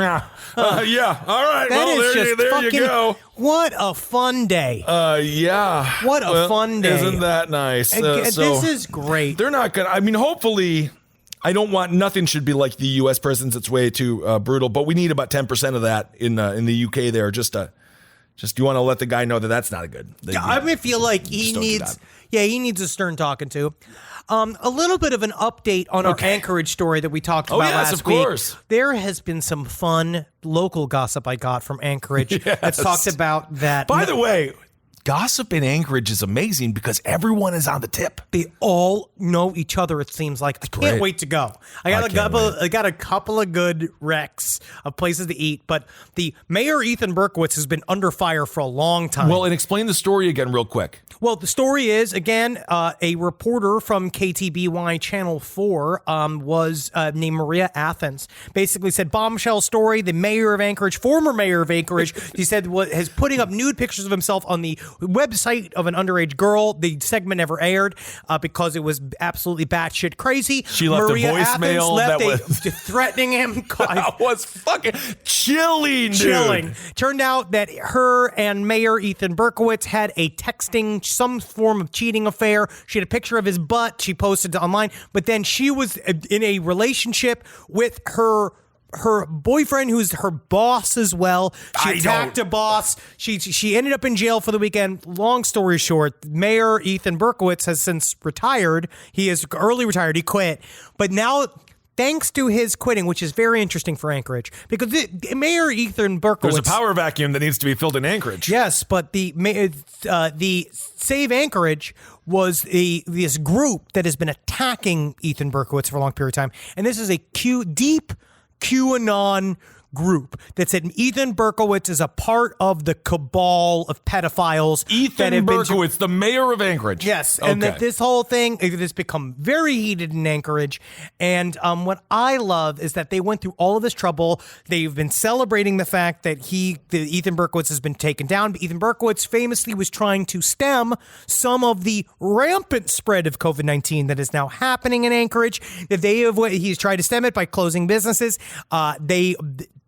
[SPEAKER 12] All right. There you go.
[SPEAKER 11] What a fun day.
[SPEAKER 12] Yeah.
[SPEAKER 11] What a fun day.
[SPEAKER 12] Isn't that nice?
[SPEAKER 11] This is great.
[SPEAKER 12] They're not gonna. I mean, hopefully. I don't want nothing should be like the U.S. prisons. It's way too brutal. But we need about 10% of that in the U.K. there. Just you want to let the guy know that that's not a good.
[SPEAKER 11] I feel like he needs a stern talking to. A little bit of an update on our Anchorage story that we talked about last week.
[SPEAKER 12] Course.
[SPEAKER 11] There has been some fun local gossip I got from Anchorage that talked about that.
[SPEAKER 12] By the way, gossip in Anchorage is amazing because everyone is on the tip.
[SPEAKER 11] They all know each other, it seems like. I can't wait to go. I got a couple of good recs of places to eat, but the Mayor Ethan Berkowitz has been under fire for a long time.
[SPEAKER 12] Well, and explain the story again real quick.
[SPEAKER 11] Well, the story is, again, a reporter from KTBY Channel 4 was named Maria Athens, basically said, bombshell story, the mayor of Anchorage, former mayor of Anchorage, he said, is putting up nude pictures of himself on the website of an underage girl. The segment never aired because it was absolutely batshit crazy.
[SPEAKER 12] She left
[SPEAKER 11] Maria
[SPEAKER 12] a voicemail
[SPEAKER 11] Athens
[SPEAKER 12] that was
[SPEAKER 11] threatening him.
[SPEAKER 12] That was fucking chilling, dude.
[SPEAKER 11] Turned out that her and Mayor Ethan Berkowitz had a texting, some form of cheating affair. She had a picture of his butt. She posted it online, but then she was in a relationship with her boyfriend, who's her boss as well. She attacked a boss. She ended up in jail for the weekend. Long story short, Mayor Ethan Berkowitz has since retired. He is early retired. He quit. But now, thanks to his quitting, which is very interesting for Anchorage, because Mayor Ethan Berkowitz...
[SPEAKER 12] There's a power vacuum that needs to be filled in Anchorage.
[SPEAKER 11] Yes, but the Save Anchorage was this group that has been attacking Ethan Berkowitz for a long period of time. And this is a deep QAnon group that said Ethan Berkowitz is a part of the cabal of pedophiles.
[SPEAKER 12] Ethan Berkowitz, the mayor of Anchorage.
[SPEAKER 11] Yes, and that this whole thing has become very heated in Anchorage. And what I love is that they went through all of this trouble. They've been celebrating the fact that Ethan Berkowitz has been taken down. But Ethan Berkowitz famously was trying to stem some of the rampant spread of COVID-19 that is now happening in Anchorage. He's tried to stem it by closing businesses. They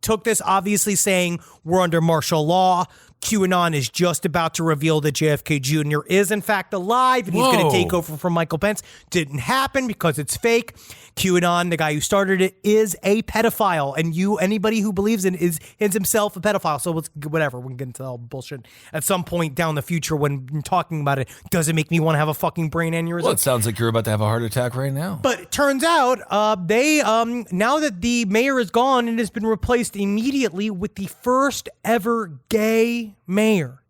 [SPEAKER 11] took this obviously saying we're under martial law. QAnon is just about to reveal that JFK Jr. is in fact alive and he's going to take over from Michael Pence. Didn't happen because it's fake. QAnon, the guy who started it, is a pedophile, and anybody who believes in is himself a pedophile. So whatever, we can get into all bullshit at some point down the future when talking about it. Doesn't make me want to have a fucking brain aneurysm.
[SPEAKER 12] Well, it sounds like you're about to have a heart attack right now.
[SPEAKER 11] But it turns out they now that the mayor is gone, it has been replaced immediately with the first ever gay mayor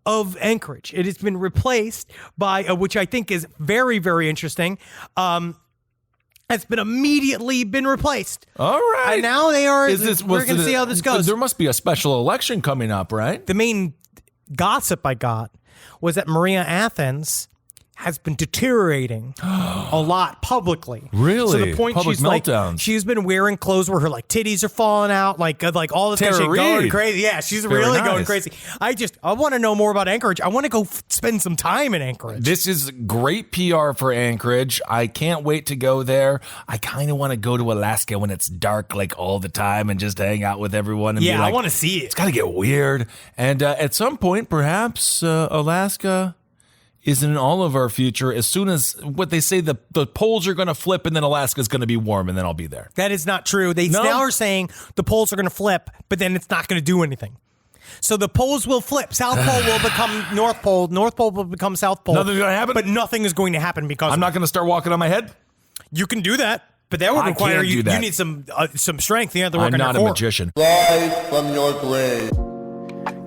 [SPEAKER 11] of Anchorage. It has been replaced by, which I think is very, very interesting. Has been immediately replaced.
[SPEAKER 12] All right.
[SPEAKER 11] And now they are. We're going to see how this goes.
[SPEAKER 12] There must be a special election coming up, right?
[SPEAKER 11] The main gossip I got was that Maria Athens has been deteriorating a lot publicly.
[SPEAKER 12] Really?
[SPEAKER 11] So the point
[SPEAKER 12] Public meltdowns.
[SPEAKER 11] She's been wearing clothes where her titties are falling out, like all this kind of shit going crazy. Yeah, she's really going crazy. I want to know more about Anchorage. I want to go spend some time in Anchorage.
[SPEAKER 12] This is great PR for Anchorage. I can't wait to go there. I kind of want to go to Alaska when it's dark all the time and just hang out with everyone. And
[SPEAKER 11] I want to see it.
[SPEAKER 12] It's got to get weird. And at some point, perhaps Alaska is in all of our future as soon as what they say the poles are going to flip and then Alaska's going to be warm and then I'll be there.
[SPEAKER 11] That is not true. They now are saying the poles are going to flip, but then it's not going to do anything. So the poles will flip. South Pole will become North Pole. North Pole will become South Pole.
[SPEAKER 12] Nothing's going to happen?
[SPEAKER 11] But nothing is going to happen because...
[SPEAKER 12] I'm not going to start walking on my head?
[SPEAKER 11] You can do that, but that would require you need some strength. You have to work on your core.
[SPEAKER 12] I'm not a magician.
[SPEAKER 13] Live from your grave.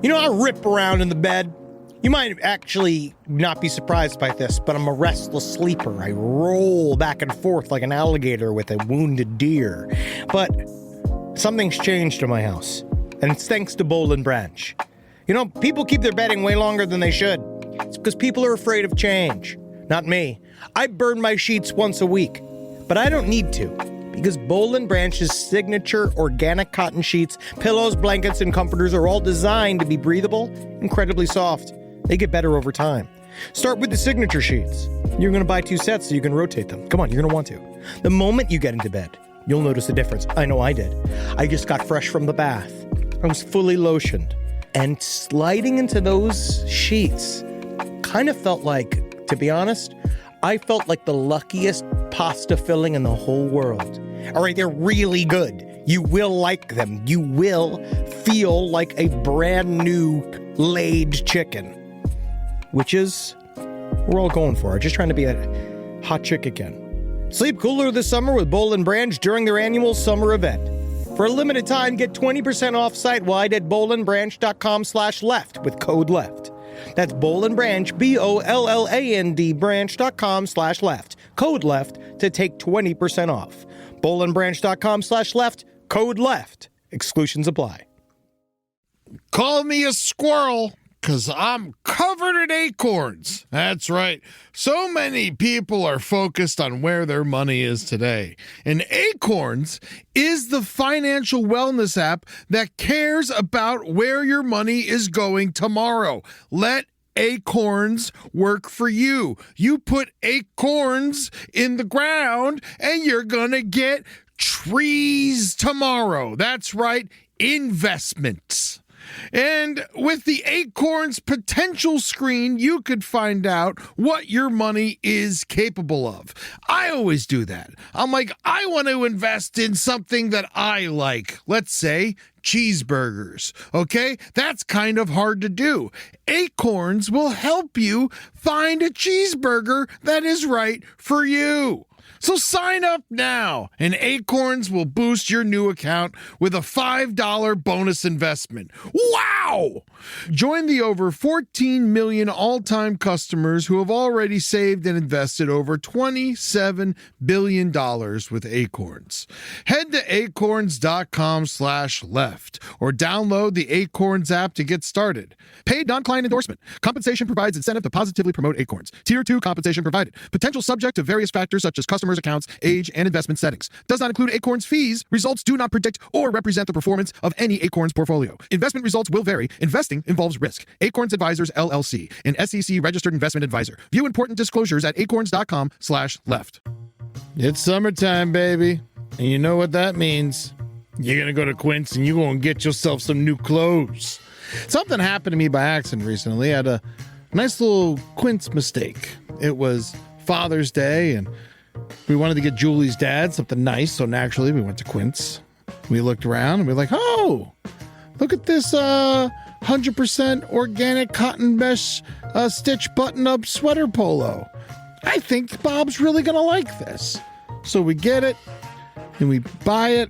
[SPEAKER 1] I rip around in the bed. You might actually not be surprised by this, but I'm a restless sleeper. I roll back and forth like an alligator with a wounded deer. But something's changed in my house, and it's thanks to Boll and Branch. People keep their bedding way longer than they should. It's because people are afraid of change. Not me. I burn my sheets once a week, but I don't need to. Because Boll and Branch's signature organic cotton sheets, pillows, blankets, and comforters are all designed to be breathable, incredibly soft. They get better over time. Start with the signature sheets. You're going to buy 2 sets so you can rotate them. Come on, you're going to want to. The moment you get into bed, you'll notice the difference. I know I did. I just got fresh from the bath. I was fully lotioned. And sliding into those sheets kind of felt like, to be honest, I felt like the luckiest pasta filling in the whole world. All right, they're really good. You will like them. You will feel like a brand new laid chicken. Which is, we're all going for. Just trying to be a hot chick again. Sleep cooler this summer with Boll and Branch during their annual summer event. For a limited time, get 20% off site-wide at bollandbranch.com/left with code LEFT. That's Boll and Branch, BOLLAND branch.com/left. Code LEFT to take 20% off. bollandbranch.com/left, code LEFT. Exclusions apply.
[SPEAKER 2] Call me a squirrel, because I'm covered in acorns. That's right. So many people are focused on where their money is today. And Acorns is the financial wellness app that cares about where your money is going tomorrow. Let acorns work for you. You put acorns in the ground and you're going to get trees tomorrow. That's right, investments. And with the Acorns Potential Screen, you could find out what your money is capable of. I always do that. I'm like, I want to invest in something that I like. Let's say cheeseburgers. Okay? That's kind of hard to do. Acorns will help you find a cheeseburger that is right for you. So sign up now, and Acorns will boost your new account with a $5 bonus investment. Wow! Join the over 14 million all-time customers who have already saved and invested over $27 billion with Acorns. Head to acorns.com/left or download the Acorns app to get started. Paid non-client endorsement. Compensation provides incentive to positively promote Acorns. Tier 2 compensation provided. Potential subject to various factors such as customers' accounts, age, and investment settings. Does not include Acorns fees. Results do not predict or represent the performance of any Acorns portfolio. Investment results will vary. Investing involves risk. Acorns Advisors, LLC, an SEC registered investment advisor. View important disclosures at acorns.com/left. It's summertime, baby. And you know what that means. You're going to go to Quince and you're going to get yourself some new clothes. Something happened to me by accident recently. I had a nice little Quince mistake. It was Father's Day and we wanted to get Julie's dad something nice, so naturally we went to Quince. We looked around and we were like, oh, look at this 100% organic cotton mesh stitch button-up sweater polo. I think Bob's really going to like this. So we get it and we buy it.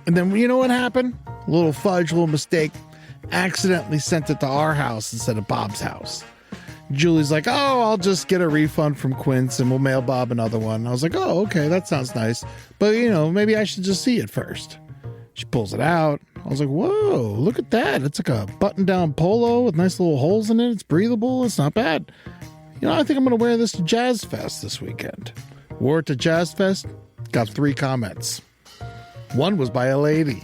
[SPEAKER 2] And then you know what happened? A little fudge, a little mistake. Accidentally sent it to our house instead of Bob's house. Julie's like, oh, I'll just get a refund from Quince and we'll mail Bob another one. I was like, oh, okay, that sounds nice. But, maybe I should just see it first. She pulls it out. I was like, whoa, look at that. It's like a button-down polo with nice little holes in it. It's breathable. It's not bad. I think I'm going to wear this to Jazz Fest this weekend. Wore it to Jazz Fest. Got 3 comments. One was by a lady.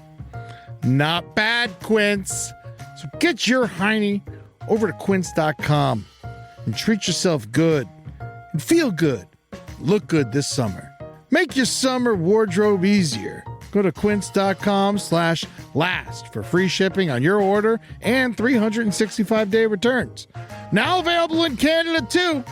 [SPEAKER 2] Not bad, Quince. So get your hiney over to quince.com and treat yourself good and feel good. Look good this summer. Make your summer wardrobe easier. Go to quince.com/last for free shipping on your order and 365-day returns. Now available in Canada too.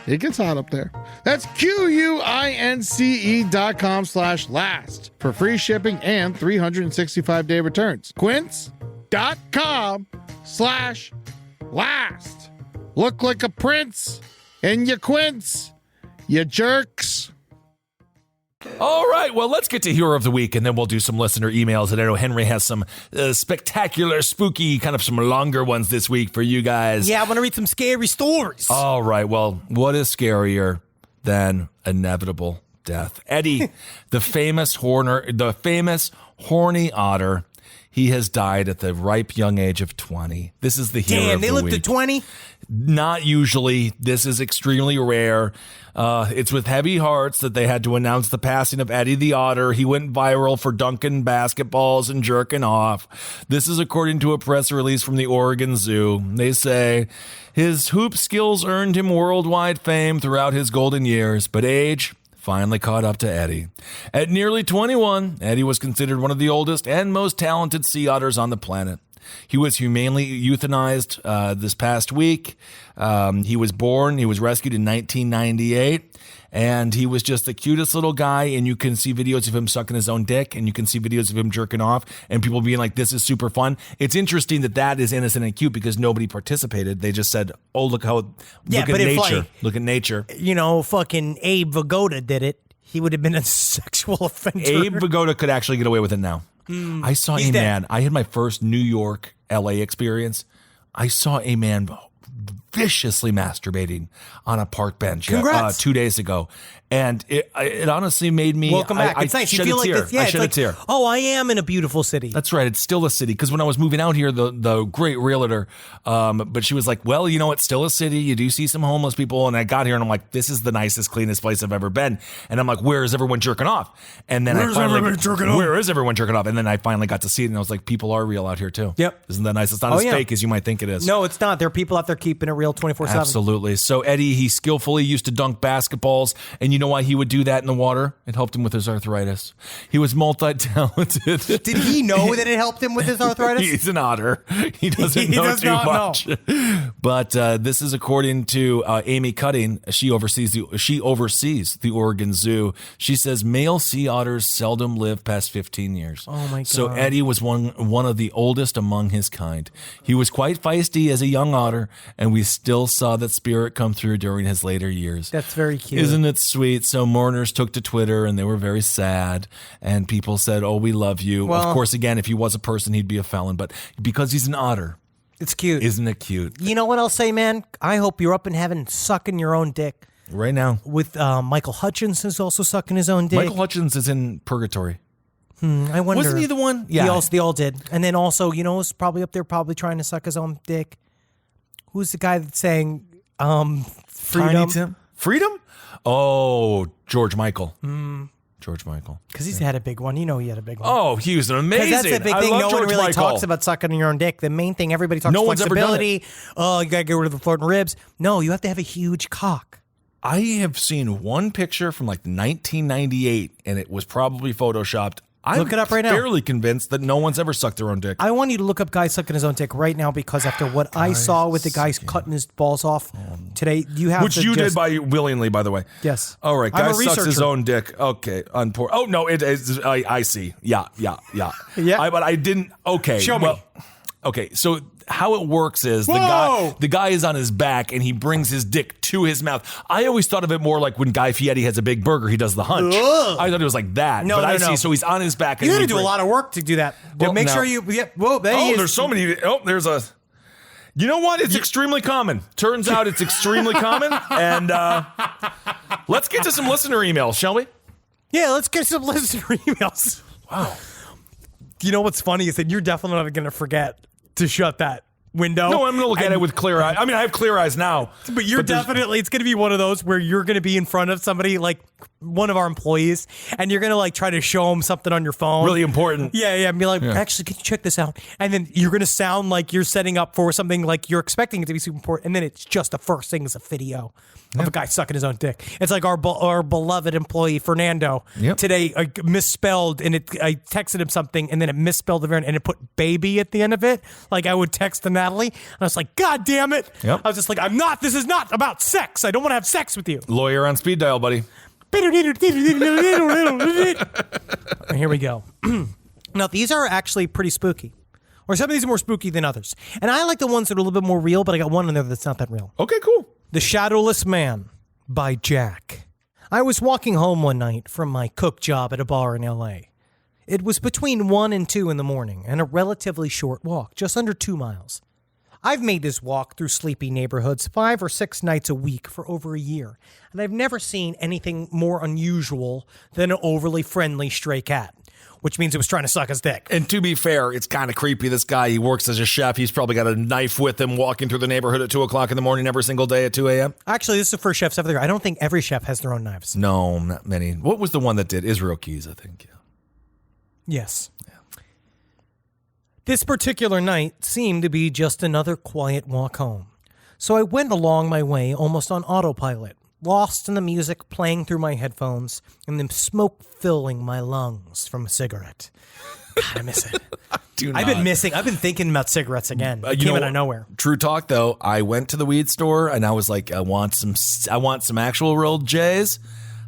[SPEAKER 2] It gets hot up there. That's QUINCE.com/last for free shipping and 365-day returns. Quince.com/last. Look like a prince in your Quince, you jerks.
[SPEAKER 12] All right, well, let's get to Hero of the Week, and then we'll do some listener emails. And I know Henry has some spectacular, spooky, kind of some longer ones this week for you guys.
[SPEAKER 11] Yeah, I want to read some scary stories.
[SPEAKER 12] All right, well, what is scarier than inevitable death? Eddie, the famous horny otter, he has died at the ripe young age of 20. This is the Hero of the Week.
[SPEAKER 11] Damn, they lived to 20?
[SPEAKER 12] Not usually. This is extremely rare. It's with heavy hearts that they had to announce the passing of Eddie the Otter. He went viral for dunking basketballs and jerking off. This is according to a press release from the Oregon Zoo. They say his hoop skills earned him worldwide fame throughout his golden years, but age finally caught up to Eddie. At nearly 21, Eddie was considered one of the oldest and most talented sea otters on the planet. He was humanely euthanized this past week. He was rescued in 1998, and he was just the cutest little guy, and you can see videos of him sucking his own dick, and you can see videos of him jerking off, and people being like, this is super fun. It's interesting that is innocent and cute because nobody participated. They just said, oh, look at nature. Look at nature.
[SPEAKER 11] Fucking Abe Vigoda did it. He would have been a sexual offender.
[SPEAKER 12] Abe Vigoda could actually get away with it now. I saw a man. I had my first New York, LA experience. I saw a man viciously masturbating on a park bench 2 days ago. And it honestly made me...
[SPEAKER 11] Welcome back. It's nice. You feel like this. Yeah,
[SPEAKER 12] I shed a tear.
[SPEAKER 11] Oh, I am in a beautiful city.
[SPEAKER 12] That's right. It's still a city. Because when I was moving out here, the great realtor, but she was like, well, it's still a city. You do see some homeless people. And I got here and I'm like, this is the nicest, cleanest place I've ever been. And I'm like, where is everyone jerking off? And then where is everyone jerking off? And then I finally got to see it. And I was like, people are real out here too.
[SPEAKER 11] Yep.
[SPEAKER 12] Isn't that nice? It's not as fake as you might think it is.
[SPEAKER 11] No, it's not. There are people out there keeping it real 24/7.
[SPEAKER 12] Absolutely. So Eddie, he skillfully used to dunk basketballs, and you know why he would do that in the water? It helped him with his arthritis. He was multi-talented.
[SPEAKER 11] Did he know that it helped him with his arthritis?
[SPEAKER 12] He's an otter. He doesn't know too much. But this is according to Amy Cutting. She oversees the Oregon Zoo. She says male sea otters seldom live past 15 years.
[SPEAKER 11] Oh my God.
[SPEAKER 12] So Eddie was one of the oldest among his kind. He was quite feisty as a young otter, and we still saw that spirit come through during his later years.
[SPEAKER 11] That's very cute.
[SPEAKER 12] Isn't it sweet? So mourners took to Twitter, and they were very sad, and people said, oh, we love you.
[SPEAKER 11] Well,
[SPEAKER 12] of course, again, if he was a person, he'd be a felon, but because he's an otter.
[SPEAKER 11] It's cute.
[SPEAKER 12] Isn't it cute?
[SPEAKER 11] You know what I'll say, man? I hope you're up in heaven sucking your own dick.
[SPEAKER 12] Right now.
[SPEAKER 11] With Michael Hutchins is also sucking his own dick.
[SPEAKER 12] Michael Hutchins is in purgatory.
[SPEAKER 11] I wonder.
[SPEAKER 12] Wasn't he the one?
[SPEAKER 11] Yeah. They all did. And then also, you know, who's probably up there probably trying to suck his own dick? Who's the guy that's saying freedom?
[SPEAKER 12] Freedom? Oh, George Michael. George Michael.
[SPEAKER 11] Because he's had a big one. You know he had a big one.
[SPEAKER 12] Oh, he was amazing.
[SPEAKER 11] Because that's a big thing. No one really talks about sucking your own dick. The main thing, everybody talks about flexibility. Oh, you got to get rid of the floating ribs. No, you have to have a huge cock.
[SPEAKER 12] I have seen one picture from like 1998, and it was probably photoshopped.
[SPEAKER 11] Look it up right now.
[SPEAKER 12] I'm fairly convinced that no one's ever sucked their own dick.
[SPEAKER 11] I want you to look up guys sucking his own dick right now because after what I saw with the guys cutting his balls off today, you have
[SPEAKER 12] Which
[SPEAKER 11] to
[SPEAKER 12] you
[SPEAKER 11] just,
[SPEAKER 12] did willingly, by the way.
[SPEAKER 11] Yes.
[SPEAKER 12] All right,
[SPEAKER 11] I'm
[SPEAKER 12] guy
[SPEAKER 11] a
[SPEAKER 12] sucks his
[SPEAKER 11] researcher.
[SPEAKER 12] own dick. Okay, oh no, it is. I see. Yeah.
[SPEAKER 11] Yeah.
[SPEAKER 12] But I didn't. Okay,
[SPEAKER 11] Show me.
[SPEAKER 12] Okay, so how it works is the guy is on his back and he brings his dick to his mouth. I always thought of it more like when Guy Fieri has a big burger, he does the hunch.
[SPEAKER 11] Ugh.
[SPEAKER 12] I thought it was like that.
[SPEAKER 11] No,
[SPEAKER 12] but
[SPEAKER 11] no,
[SPEAKER 12] I
[SPEAKER 11] no.
[SPEAKER 12] see. So he's on his back.
[SPEAKER 11] You
[SPEAKER 12] and
[SPEAKER 11] got to
[SPEAKER 12] he
[SPEAKER 11] do a lot of work to do that.
[SPEAKER 12] Well,
[SPEAKER 11] Make
[SPEAKER 12] now-
[SPEAKER 11] sure you. Yeah, whoa, there he is.
[SPEAKER 12] there's so many. Oh, there's a. You know what? It's extremely common. Turns out it's extremely common. And let's get to some listener emails, shall we?
[SPEAKER 11] Yeah, let's get some listener emails.
[SPEAKER 12] Wow.
[SPEAKER 11] You know what's funny is that you're definitely not going to forget to shut that window.
[SPEAKER 12] No, I'm going to look at it with clear eyes. I mean, I have clear eyes now.
[SPEAKER 11] But you're definitely, it's going to be one of those where you're going to be in front of somebody like one of our employees and you're going to like try to show them something on your phone.
[SPEAKER 12] Really important.
[SPEAKER 11] Yeah. And be like, actually, can you check this out? And then you're going to sound like you're setting up for something like you're expecting it to be super important. And then it's just the first thing is a video of a guy sucking his own dick. It's like our beloved employee, Fernando, today misspelled and I texted him something and then it misspelled the very end and it put baby at the end of it. Like I would text to Natalie and I was like, God damn it.
[SPEAKER 12] Yep.
[SPEAKER 11] I was just like, this is not about sex. I don't want to have sex with you.
[SPEAKER 12] Lawyer on speed dial, buddy.
[SPEAKER 11] And here we go. Now, these are actually pretty spooky. Or some of these are more spooky than others. And I like the ones that are a little bit more real, but I got one in there that's not that real.
[SPEAKER 12] Okay, cool.
[SPEAKER 11] The Shadowless Man by Jack. I was walking home one night from my cook job at a bar in L.A. It was between 1 and 2 in the morning and a relatively short walk, just under 2 miles. I've made this walk through sleepy neighborhoods 5 or 6 nights a week for over a year, and I've never seen anything more unusual than an overly friendly stray cat, which means it was trying to suck his dick.
[SPEAKER 12] And to be fair, it's kind of creepy. This guy, he works as a chef. He's probably got a knife with him walking through the neighborhood at 2 o'clock in the morning every single day at 2 a.m.
[SPEAKER 11] Actually, this is the first chef's ever there. I don't think every chef has their own knives.
[SPEAKER 12] No, not many. What was the one that did? Israel Keys, I think.
[SPEAKER 11] Yes. This particular night seemed to be just another quiet walk home. So I went along my way almost on autopilot, lost in the music playing through my headphones and the smoke filling my lungs from a cigarette. God, I miss it. I've been thinking about cigarettes again. It came out of nowhere.
[SPEAKER 12] True talk, though. I went to the weed store and I was like, I want some actual real J's.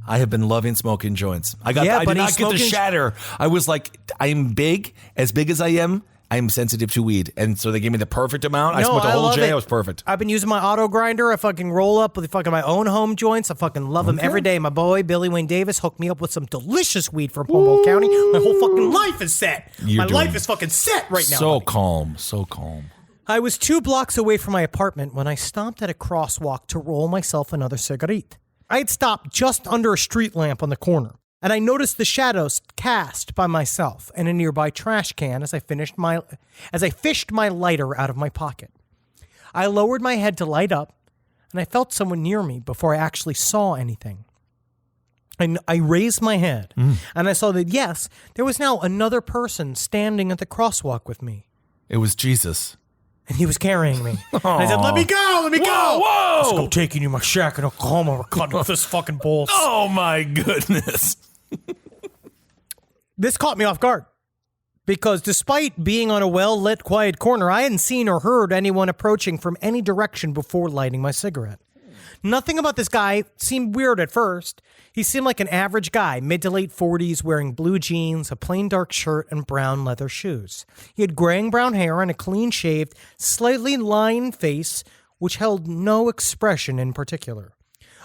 [SPEAKER 12] I have been loving smoking joints. I did not get the shatter. I was like, I'm big, as big as I am. I'm sensitive to weed. And so they gave me the perfect amount. I smoked a whole J. It was perfect.
[SPEAKER 11] I've been using my auto grinder. I fucking roll up with fucking my own home joints. I fucking love them every day. My boy, Billy Wayne Davis, hooked me up with some delicious weed from Humboldt County. My whole fucking life is set. My life is fucking set right now.
[SPEAKER 12] So calm. So calm.
[SPEAKER 11] I was 2 blocks away from my apartment when I stopped at a crosswalk to roll myself another cigarette. I had stopped just under a street lamp on the corner, and I noticed the shadows cast by myself and a nearby trash can as I fished my lighter out of my pocket. I lowered my head to light up, and I felt someone near me before I actually saw anything. And I raised my head, and I saw that, yes, there was now another person standing at the crosswalk with me.
[SPEAKER 12] It was Jesus.
[SPEAKER 11] And he was carrying me. And I said, let me go, let me go.
[SPEAKER 12] Whoa.
[SPEAKER 11] Let's go take you to my shack in Oklahoma. We're cutting off this fucking balls.
[SPEAKER 12] Oh, my goodness.
[SPEAKER 11] This caught me off guard. Because despite being on a well-lit, quiet corner, I hadn't seen or heard anyone approaching from any direction before lighting my cigarette. Nothing about this guy seemed weird at first. He seemed like an average guy, mid to late 40s, wearing blue jeans, a plain dark shirt, and brown leather shoes. He had graying brown hair and a clean-shaved, slightly lined face, which held no expression in particular.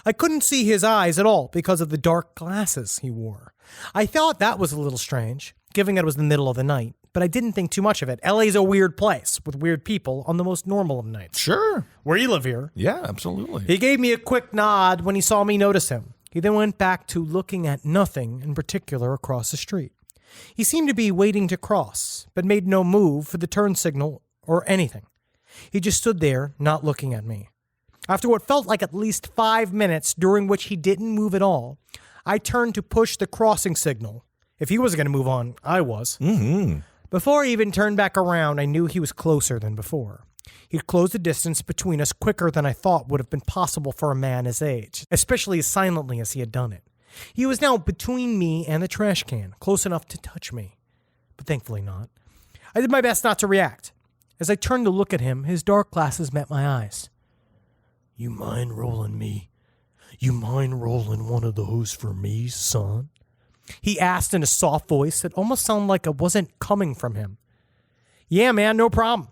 [SPEAKER 11] I couldn't see his eyes at all because of the dark glasses he wore. I thought that was a little strange, given that it was the middle of the night, but I didn't think too much of it. LA's a weird place with weird people on the most normal of nights.
[SPEAKER 12] Sure.
[SPEAKER 11] Where you live here.
[SPEAKER 12] Yeah, absolutely.
[SPEAKER 11] He gave me a quick nod when he saw me notice him. He then went back to looking at nothing in particular across the street. He seemed to be waiting to cross, but made no move for the turn signal or anything. He just stood there, not looking at me. After what felt like at least 5 minutes, during which he didn't move at all, I turned to push the crossing signal. If he wasn't going to move on, I was.
[SPEAKER 12] Mm-hmm.
[SPEAKER 11] Before I even turned back around, I knew he was closer than before. He'd closed the distance between us quicker than I thought would have been possible for a man his age, especially as silently as he had done it. He was now between me and the trash can, close enough to touch me, but thankfully not. I did my best not to react. As I turned to look at him, his dark glasses met my eyes. You mind rolling me? You mind rolling one of those for me, son? He asked in a soft voice that almost sounded like it wasn't coming from him. Yeah, man, no problem,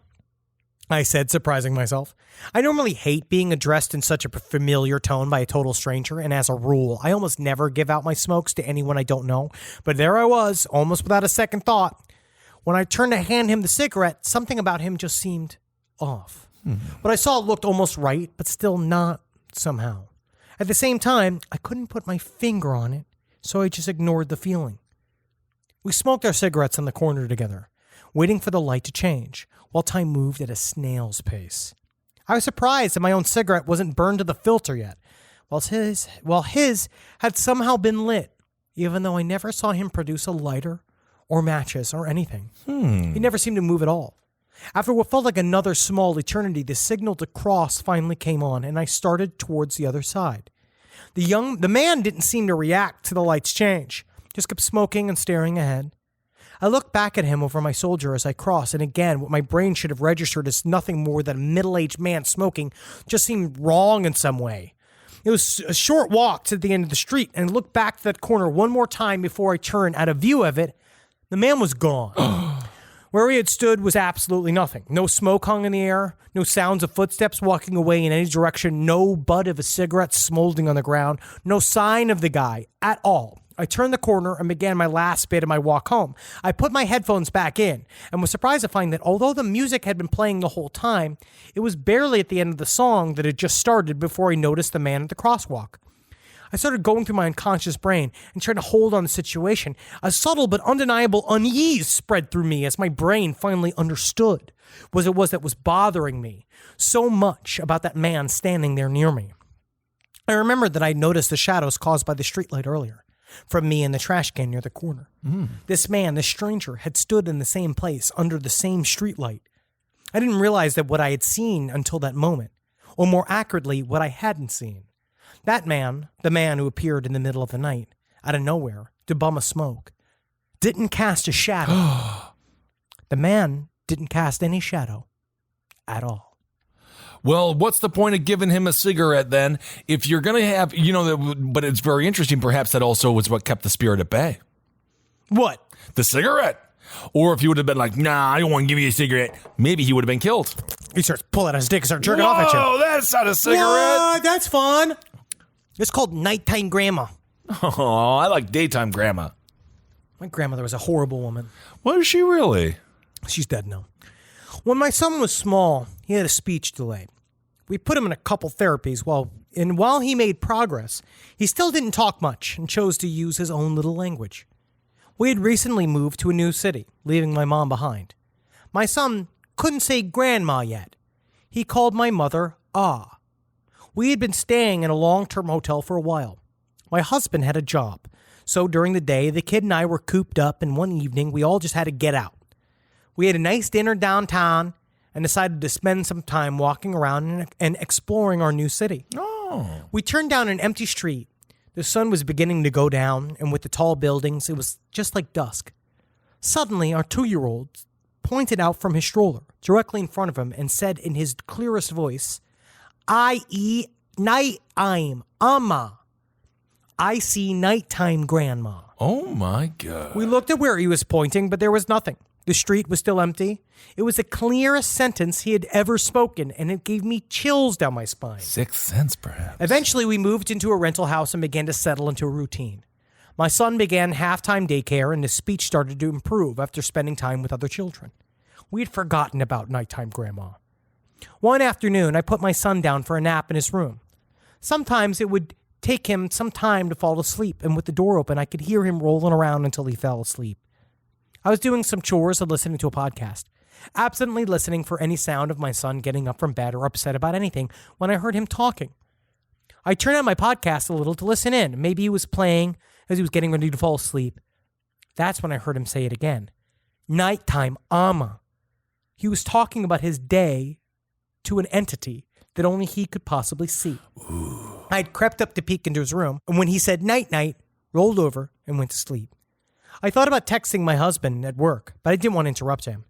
[SPEAKER 11] I said, surprising myself. I normally hate being addressed in such a familiar tone by a total stranger, and as a rule, I almost never give out my smokes to anyone I don't know. But there I was, almost without a second thought. When I turned to hand him the cigarette, something about him just seemed off. What I saw looked almost right, but still not somehow. At the same time, I couldn't put my finger on it, so I just ignored the feeling. We smoked our cigarettes on the corner together, waiting for the light to change, while time moved at a snail's pace. I was surprised that my own cigarette wasn't burned to the filter yet, while his had somehow been lit, even though I never saw him produce a lighter or matches or anything. He never seemed to move at all. After what felt like another small eternity, the signal to cross finally came on, and I started towards the other side. The man didn't seem to react to the light's change, just kept smoking and staring ahead. I looked back at him over my shoulder as I crossed, and again, what my brain should have registered as nothing more than a middle-aged man smoking just seemed wrong in some way. It was a short walk to the end of the street, and I looked back to that corner one more time before I turned out of view of it. The man was gone. Where he had stood was absolutely nothing. No smoke hung in the air, no sounds of footsteps walking away in any direction, no butt of a cigarette smoldering on the ground, no sign of the guy at all. I turned the corner and began my last bit of my walk home. I put my headphones back in and was surprised to find that although the music had been playing the whole time, it was barely at the end of the song that had just started before I noticed the man at the crosswalk. I started going through my unconscious brain and trying to hold on the situation. A subtle but undeniable unease spread through me as my brain finally understood what it was that was bothering me so much about that man standing there near me. I remembered that I had noticed the shadows caused by the streetlight earlier, from me and the trash can near the corner. This man, this stranger, had stood in the same place under the same streetlight. I didn't realize that what I had seen until that moment, or more accurately, what I hadn't seen. That man, the man who appeared in the middle of the night, out of nowhere, to bum a smoke, didn't cast a shadow. The man didn't cast any shadow at all.
[SPEAKER 12] Well, what's the point of giving him a cigarette then? If you're going to have, but it's very interesting, perhaps that also was what kept the spirit at bay.
[SPEAKER 11] What?
[SPEAKER 12] The cigarette. Or if he would have been like, nah, I don't want to give you a cigarette, maybe he would have been killed.
[SPEAKER 11] He starts pulling out his dick and starts jerking off at you.
[SPEAKER 12] Oh, that's not a cigarette.
[SPEAKER 11] What? That's fun. It's called nighttime grandma.
[SPEAKER 12] Oh, I like daytime grandma.
[SPEAKER 11] My grandmother was a horrible woman.
[SPEAKER 12] Was she really?
[SPEAKER 11] She's dead now. When my son was small, he had a speech delay. We put him in a couple therapies while he made progress, he still didn't talk much and chose to use his own little language. We had recently moved to a new city, leaving my mom behind. My son couldn't say grandma yet. He called my mother Ah. We had been staying in a long-term hotel for a while. My husband had a job, so during the day, the kid and I were cooped up, and one evening, we all just had to get out. We had a nice dinner downtown, and decided to spend some time walking around and exploring our new city.
[SPEAKER 12] Oh.
[SPEAKER 11] We turned down an empty street. The sun was beginning to go down, and with the tall buildings, it was just like dusk. Suddenly, our 2-year-old pointed out from his stroller, directly in front of him, and said in his clearest voice, I see nighttime, Amma. I see nighttime, Grandma.
[SPEAKER 12] Oh, my God.
[SPEAKER 11] We looked at where he was pointing, but there was nothing. The street was still empty. It was the clearest sentence he had ever spoken, and it gave me chills down my spine.
[SPEAKER 12] Sixth sense, perhaps.
[SPEAKER 11] Eventually, we moved into a rental house and began to settle into a routine. My son began half-time daycare, and his speech started to improve after spending time with other children. We had forgotten about nighttime Grandma. One afternoon, I put my son down for a nap in his room. Sometimes it would take him some time to fall asleep, and with the door open, I could hear him rolling around until he fell asleep. I was doing some chores and listening to a podcast, absently listening for any sound of my son getting up from bed or upset about anything when I heard him talking. I turned on my podcast a little to listen in. Maybe he was playing as he was getting ready to fall asleep. That's when I heard him say it again. Nighttime, Amma. He was talking about his day to an entity that only he could possibly see.
[SPEAKER 12] Ooh.
[SPEAKER 11] I'd crept up to peek into his room, and when he said night-night, rolled over and went to sleep. I thought about texting my husband at work, but I didn't want to interrupt him.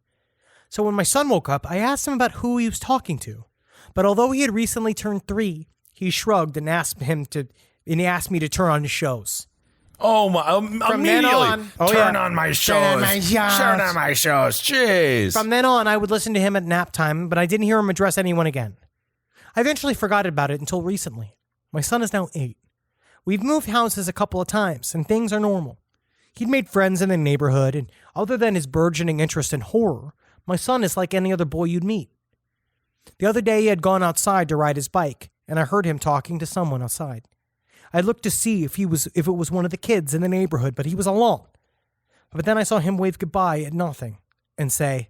[SPEAKER 11] So when my son woke up, I asked him about who he was talking to. But although he had recently turned 3, he shrugged and asked me to turn on his shows.
[SPEAKER 12] Oh my!
[SPEAKER 11] From then on,
[SPEAKER 12] turn on my shows. Turn on my shows. Jeez.
[SPEAKER 11] From then on, I would listen to him at nap time, but I didn't hear him address anyone again. I eventually forgot about it until recently. My son is now 8. We've moved houses a couple of times, and things are normal. He'd made friends in the neighborhood, and other than his burgeoning interest in horror, my son is like any other boy you'd meet. The other day, he had gone outside to ride his bike, and I heard him talking to someone outside. I looked to see if it was one of the kids in the neighborhood, but he was alone. But then I saw him wave goodbye at nothing and say,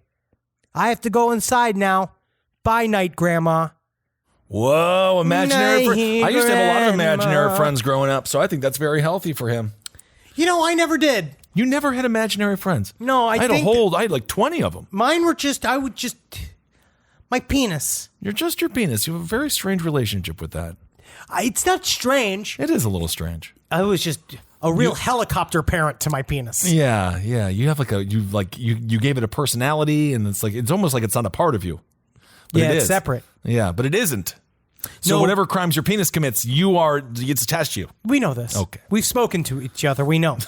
[SPEAKER 11] I have to go inside now. Bye, night, Grandma.
[SPEAKER 12] Whoa, imaginary friends. I used to have a lot of imaginary
[SPEAKER 11] Grandma.
[SPEAKER 12] friends growing up, so I think that's very healthy for him.
[SPEAKER 11] You know, I never did.
[SPEAKER 12] You never had imaginary friends?
[SPEAKER 11] No, I
[SPEAKER 12] had like 20 of them.
[SPEAKER 11] Mine were my penis.
[SPEAKER 12] You're just your penis. You have a very strange relationship with that.
[SPEAKER 11] It's not strange.
[SPEAKER 12] It is a little strange.
[SPEAKER 11] I was just a real helicopter parent to my penis.
[SPEAKER 12] Yeah. You have you gave it a personality, and it's almost like it's not a part of you. But
[SPEAKER 11] yeah,
[SPEAKER 12] it
[SPEAKER 11] it's
[SPEAKER 12] is.
[SPEAKER 11] separate.
[SPEAKER 12] Yeah, but it isn't. So whatever crimes your penis commits, it's attached to you.
[SPEAKER 11] We know this.
[SPEAKER 12] Okay.
[SPEAKER 11] We've spoken to each other. We know.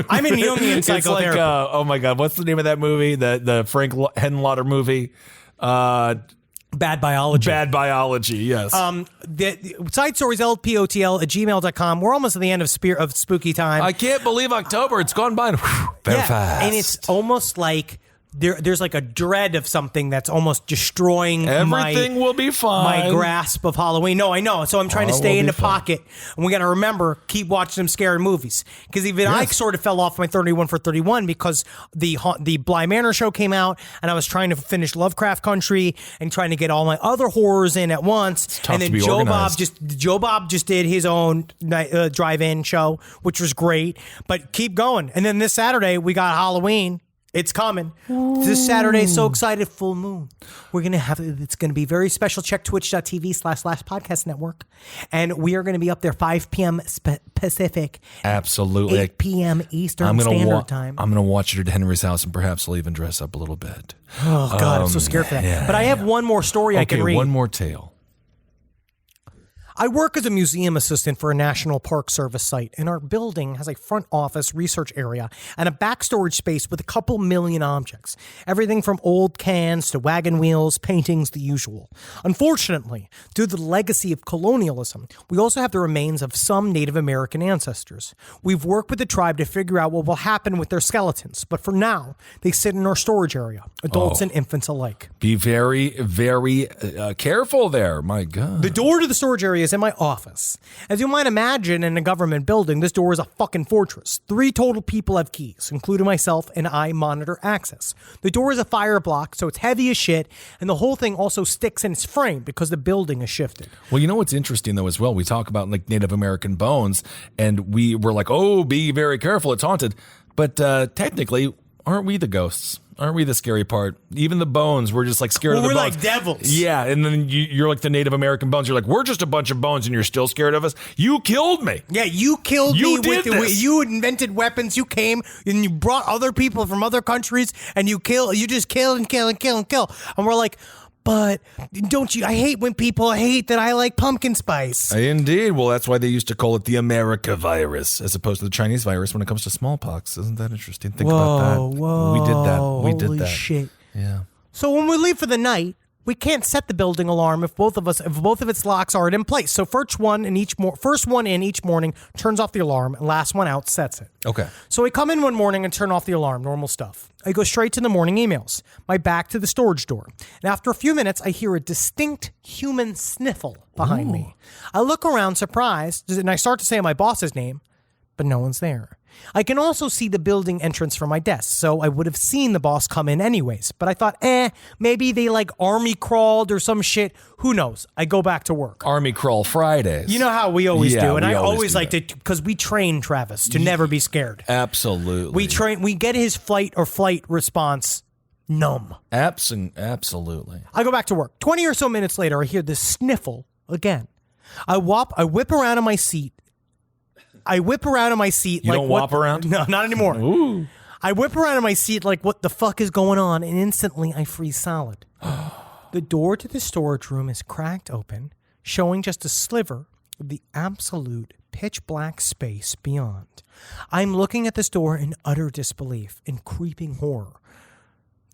[SPEAKER 11] I'm in Jungian psychotherapy.
[SPEAKER 12] It's like, oh my God, what's the name of that movie? The Frank Henenlotter movie?
[SPEAKER 11] Bad Biology.
[SPEAKER 12] Bad Biology, yes.
[SPEAKER 11] The side stories, lpotl@gmail.com. We're almost at the end of spooky time.
[SPEAKER 12] I can't believe October. It's gone by very fast.
[SPEAKER 11] And it's almost like there's like a dread of something that's almost destroying
[SPEAKER 12] everything will be fine.
[SPEAKER 11] My grasp of Halloween. No, I know. So I'm trying to stay in the pocket. And we got to remember, keep watching some scary movies. Because even I sort of fell off my 31 for 31 because the Bly Manor show came out, and I was trying to finish Lovecraft Country and trying to get all my other horrors in at once. And then Joe Bob just did his own drive-in show, which was great. But keep going. And then this Saturday we got Halloween. It's coming. Ooh. This Saturday, so excited, full moon. It's going to be very special. Check twitch.tv/podcast network. And we are going to be up there 5 p.m. Pacific.
[SPEAKER 12] Absolutely.
[SPEAKER 11] 8 p.m. Eastern Standard Time.
[SPEAKER 12] I'm going to watch it at Henry's house, and perhaps I'll even dress up a little bit.
[SPEAKER 11] Oh, God, I'm so scared for that. Yeah, but I have one more story I can read.
[SPEAKER 12] One more tale.
[SPEAKER 11] I work as a museum assistant for a National Park Service site, and our building has a front office research area and a back storage space with a couple million objects. Everything from old cans to wagon wheels, paintings, the usual. Unfortunately, due to the legacy of colonialism, we also have the remains of some Native American ancestors. We've worked with the tribe to figure out what will happen with their skeletons, but for now, they sit in our storage area, adults and infants alike.
[SPEAKER 12] Be very, very careful there. My God.
[SPEAKER 11] The door to the storage area is in my office. As you might imagine, in a government building, this door is a fucking fortress. 3 total people have keys, including myself, and I monitor access. The door is a fire block, so it's heavy as shit, and the whole thing also sticks in its frame because the building is shifted.
[SPEAKER 12] Well, you know what's interesting, though, as well? We talk about like Native American bones, and we were like, oh, be very careful, it's haunted. But technically, aren't we the ghosts Aren't we the scary part? Even the bones, we're just like scared of the
[SPEAKER 11] we're
[SPEAKER 12] bones.
[SPEAKER 11] Like devils.
[SPEAKER 12] Yeah, and then you're like the Native American bones. You're like, we're just a bunch of bones, and you're still scared of us. You killed me.
[SPEAKER 11] Yeah, you killed
[SPEAKER 12] You
[SPEAKER 11] me.
[SPEAKER 12] did this.
[SPEAKER 11] You invented weapons. You came and you brought other people from other countries, and you just kill and kill and kill and kill. And we're like, but don't you? I hate when people hate that I like pumpkin spice.
[SPEAKER 12] Indeed. Well, that's why they used to call it the America virus as opposed to the Chinese virus when it comes to smallpox. Isn't that interesting? Think about that.
[SPEAKER 11] Whoa,
[SPEAKER 12] we did that. We did
[SPEAKER 11] holy
[SPEAKER 12] that.
[SPEAKER 11] Shit.
[SPEAKER 12] Yeah.
[SPEAKER 11] So when we leave for the night, we can't set the building alarm if both of its locks aren't in place. So first one in each morning turns off the alarm, and last one out sets it.
[SPEAKER 12] Okay.
[SPEAKER 11] So we come in one morning and turn off the alarm, normal stuff. I go straight to the morning emails, my back to the storage door. And after a few minutes, I hear a distinct human sniffle behind me. I look around surprised, and I start to say my boss's name, but no one's there. I can also see the building entrance from my desk, so I would have seen the boss come in anyways. But I thought, maybe they like army crawled or some shit. Who knows? I go back to work.
[SPEAKER 12] Army crawl Fridays.
[SPEAKER 11] You know how we always do, and I always like
[SPEAKER 12] that.
[SPEAKER 11] to, because we train Travis to never be scared.
[SPEAKER 12] Absolutely.
[SPEAKER 11] We get his fight or flight response numb.
[SPEAKER 12] Absolutely.
[SPEAKER 11] I go back to work. 20 or so minutes later, I hear this sniffle again. I whip around in my seat.
[SPEAKER 12] You don't whop around?
[SPEAKER 11] No, not anymore.
[SPEAKER 12] Ooh.
[SPEAKER 11] I whip around in my seat like, what the fuck is going on? And instantly I freeze solid. The door to the storage room is cracked open, showing just a sliver of the absolute pitch black space beyond. I'm looking at this door in utter disbelief and creeping horror.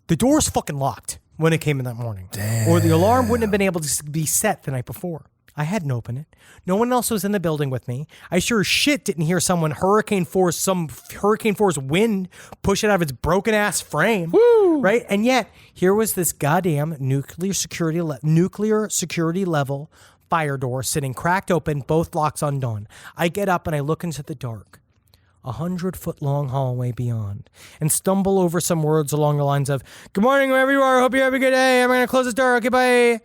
[SPEAKER 11] The door's fucking locked when it came in that morning.
[SPEAKER 12] Damn.
[SPEAKER 11] Or the alarm wouldn't have been able to be set the night before. I hadn't opened it. No one else was in the building with me. I sure as shit didn't hear some hurricane force wind push it out of its broken ass frame.
[SPEAKER 12] Woo!
[SPEAKER 11] Right? And yet, here was this goddamn nuclear security level fire door sitting cracked open, both locks undone. I get up and I look into the dark. 100-foot long hallway beyond, and stumble over some words along the lines of, "Good morning, wherever you are. Hope you have a good day. I'm going to close this door. Okay, bye."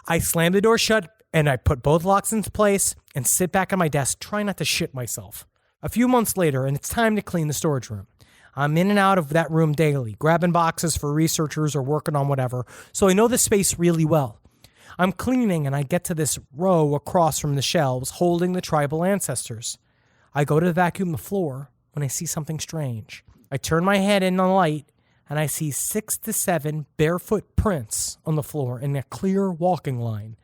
[SPEAKER 11] I slam the door shut, and I put both locks into place and sit back on my desk, trying not to shit myself. A few months later, and it's time to clean the storage room. I'm in and out of that room daily, grabbing boxes for researchers or working on whatever, so I know the space really well. I'm cleaning, and I get to this row across from the shelves holding the tribal ancestors. I go to vacuum the floor when I see something strange. I turn my head in the light, and I see 6 to 7 barefoot prints on the floor in a clear walking line.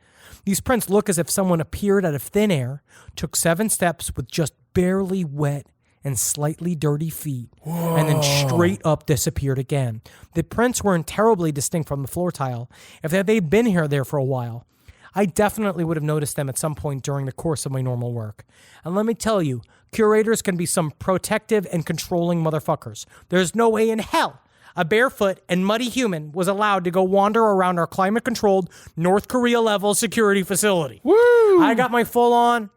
[SPEAKER 11] These prints look as if someone appeared out of thin air, took 7 steps with just barely wet and slightly dirty feet, and then straight up disappeared again. The prints weren't terribly distinct from the floor tile. If they'd been there for a while, I definitely would have noticed them at some point during the course of my normal work. And let me tell you, curators can be some protective and controlling motherfuckers. There's no way in hell a barefoot and muddy human was allowed to go wander around our climate-controlled North Korea-level security facility.
[SPEAKER 12] Woo!
[SPEAKER 11] I got my full-on,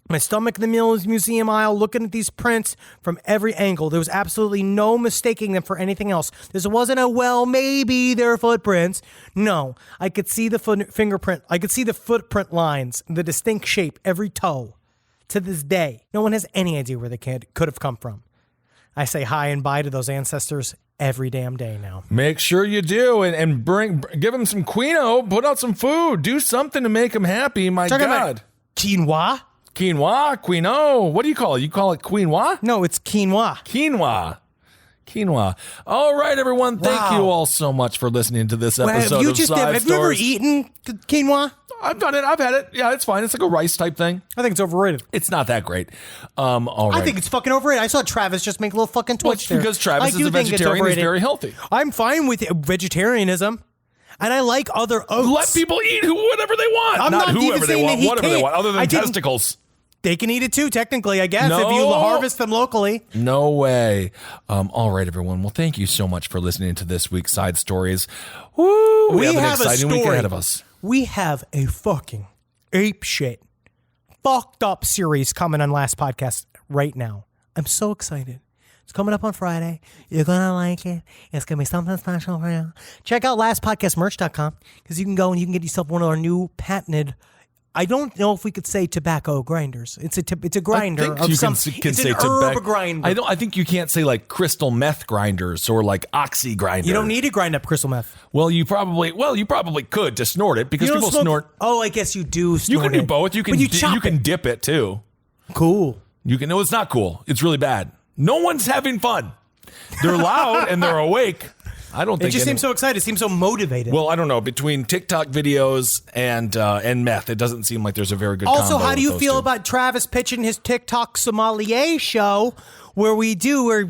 [SPEAKER 11] my stomach in the museum aisle, looking at these prints from every angle. There was absolutely no mistaking them for anything else. This wasn't maybe they're footprints. No, I could see the fingerprint. I could see the footprint lines, the distinct shape, every toe. To this day, no one has any idea where the kid could have come from. I say hi and bye to those ancestors every damn day now.
[SPEAKER 12] Make sure you do, and give them some quinoa, put out some food, do something to make them happy. My God.
[SPEAKER 11] Quinoa?
[SPEAKER 12] Quinoa. What do you call it? You call it quinoa?
[SPEAKER 11] No, it's quinoa.
[SPEAKER 12] Quinoa. All right, everyone. Thank you all so much for listening to this episode of Side Stories.
[SPEAKER 11] Have you ever eaten quinoa?
[SPEAKER 12] I've done it. I've had it. Yeah, it's fine. It's like a rice type thing.
[SPEAKER 11] I think it's overrated.
[SPEAKER 12] It's not that great. All right.
[SPEAKER 11] I think it's fucking overrated. I saw Travis just make a little fucking twitch there.
[SPEAKER 12] Because Travis is a vegetarian. He's very healthy.
[SPEAKER 11] I'm fine with vegetarianism. And I like other oats.
[SPEAKER 12] Let people eat whatever they want.
[SPEAKER 11] I'm not
[SPEAKER 12] whoever they want, whatever they want, other than
[SPEAKER 11] I
[SPEAKER 12] testicles.
[SPEAKER 11] They can eat it too, technically, I guess,
[SPEAKER 12] No.
[SPEAKER 11] if you harvest them locally.
[SPEAKER 12] No way. All right, everyone. Well, thank you so much for listening to this week's Side Stories. Woo! We have an exciting week ahead of us.
[SPEAKER 11] We have a fucking ape shit, fucked up series coming on Last Podcast right now. I'm so excited. It's coming up on Friday. You're going to like it. It's going to be something special for you. Check out lastpodcastmerch.com because you can go and you can get yourself one of our new patented I don't know if we could say tobacco grinders. It's a grinder
[SPEAKER 12] I think
[SPEAKER 11] of some.
[SPEAKER 12] Can
[SPEAKER 11] It's
[SPEAKER 12] say
[SPEAKER 11] an herb
[SPEAKER 12] tobacco
[SPEAKER 11] grinder.
[SPEAKER 12] I think you can't say like crystal meth grinders or like oxy grinders.
[SPEAKER 11] You don't need to grind up crystal meth.
[SPEAKER 12] Well, you probably could to snort it because
[SPEAKER 11] You don't
[SPEAKER 12] people
[SPEAKER 11] smoke-
[SPEAKER 12] snort.
[SPEAKER 11] Oh, I guess you do.
[SPEAKER 12] You
[SPEAKER 11] Snort
[SPEAKER 12] can do
[SPEAKER 11] it.
[SPEAKER 12] both. You can
[SPEAKER 11] But chop
[SPEAKER 12] you can
[SPEAKER 11] it.
[SPEAKER 12] dip it too.
[SPEAKER 11] Cool.
[SPEAKER 12] You can. No, it's not cool. It's really bad. No one's having fun. They're loud and they're awake. I don't think
[SPEAKER 11] It just seems so excited. It seems so motivated.
[SPEAKER 12] Well, I don't know. Between TikTok videos and meth, it doesn't seem like there's a very good.
[SPEAKER 11] Also,
[SPEAKER 12] combo
[SPEAKER 11] how do you
[SPEAKER 12] with those
[SPEAKER 11] feel
[SPEAKER 12] two.
[SPEAKER 11] about Travis pitching his TikTok sommelier show where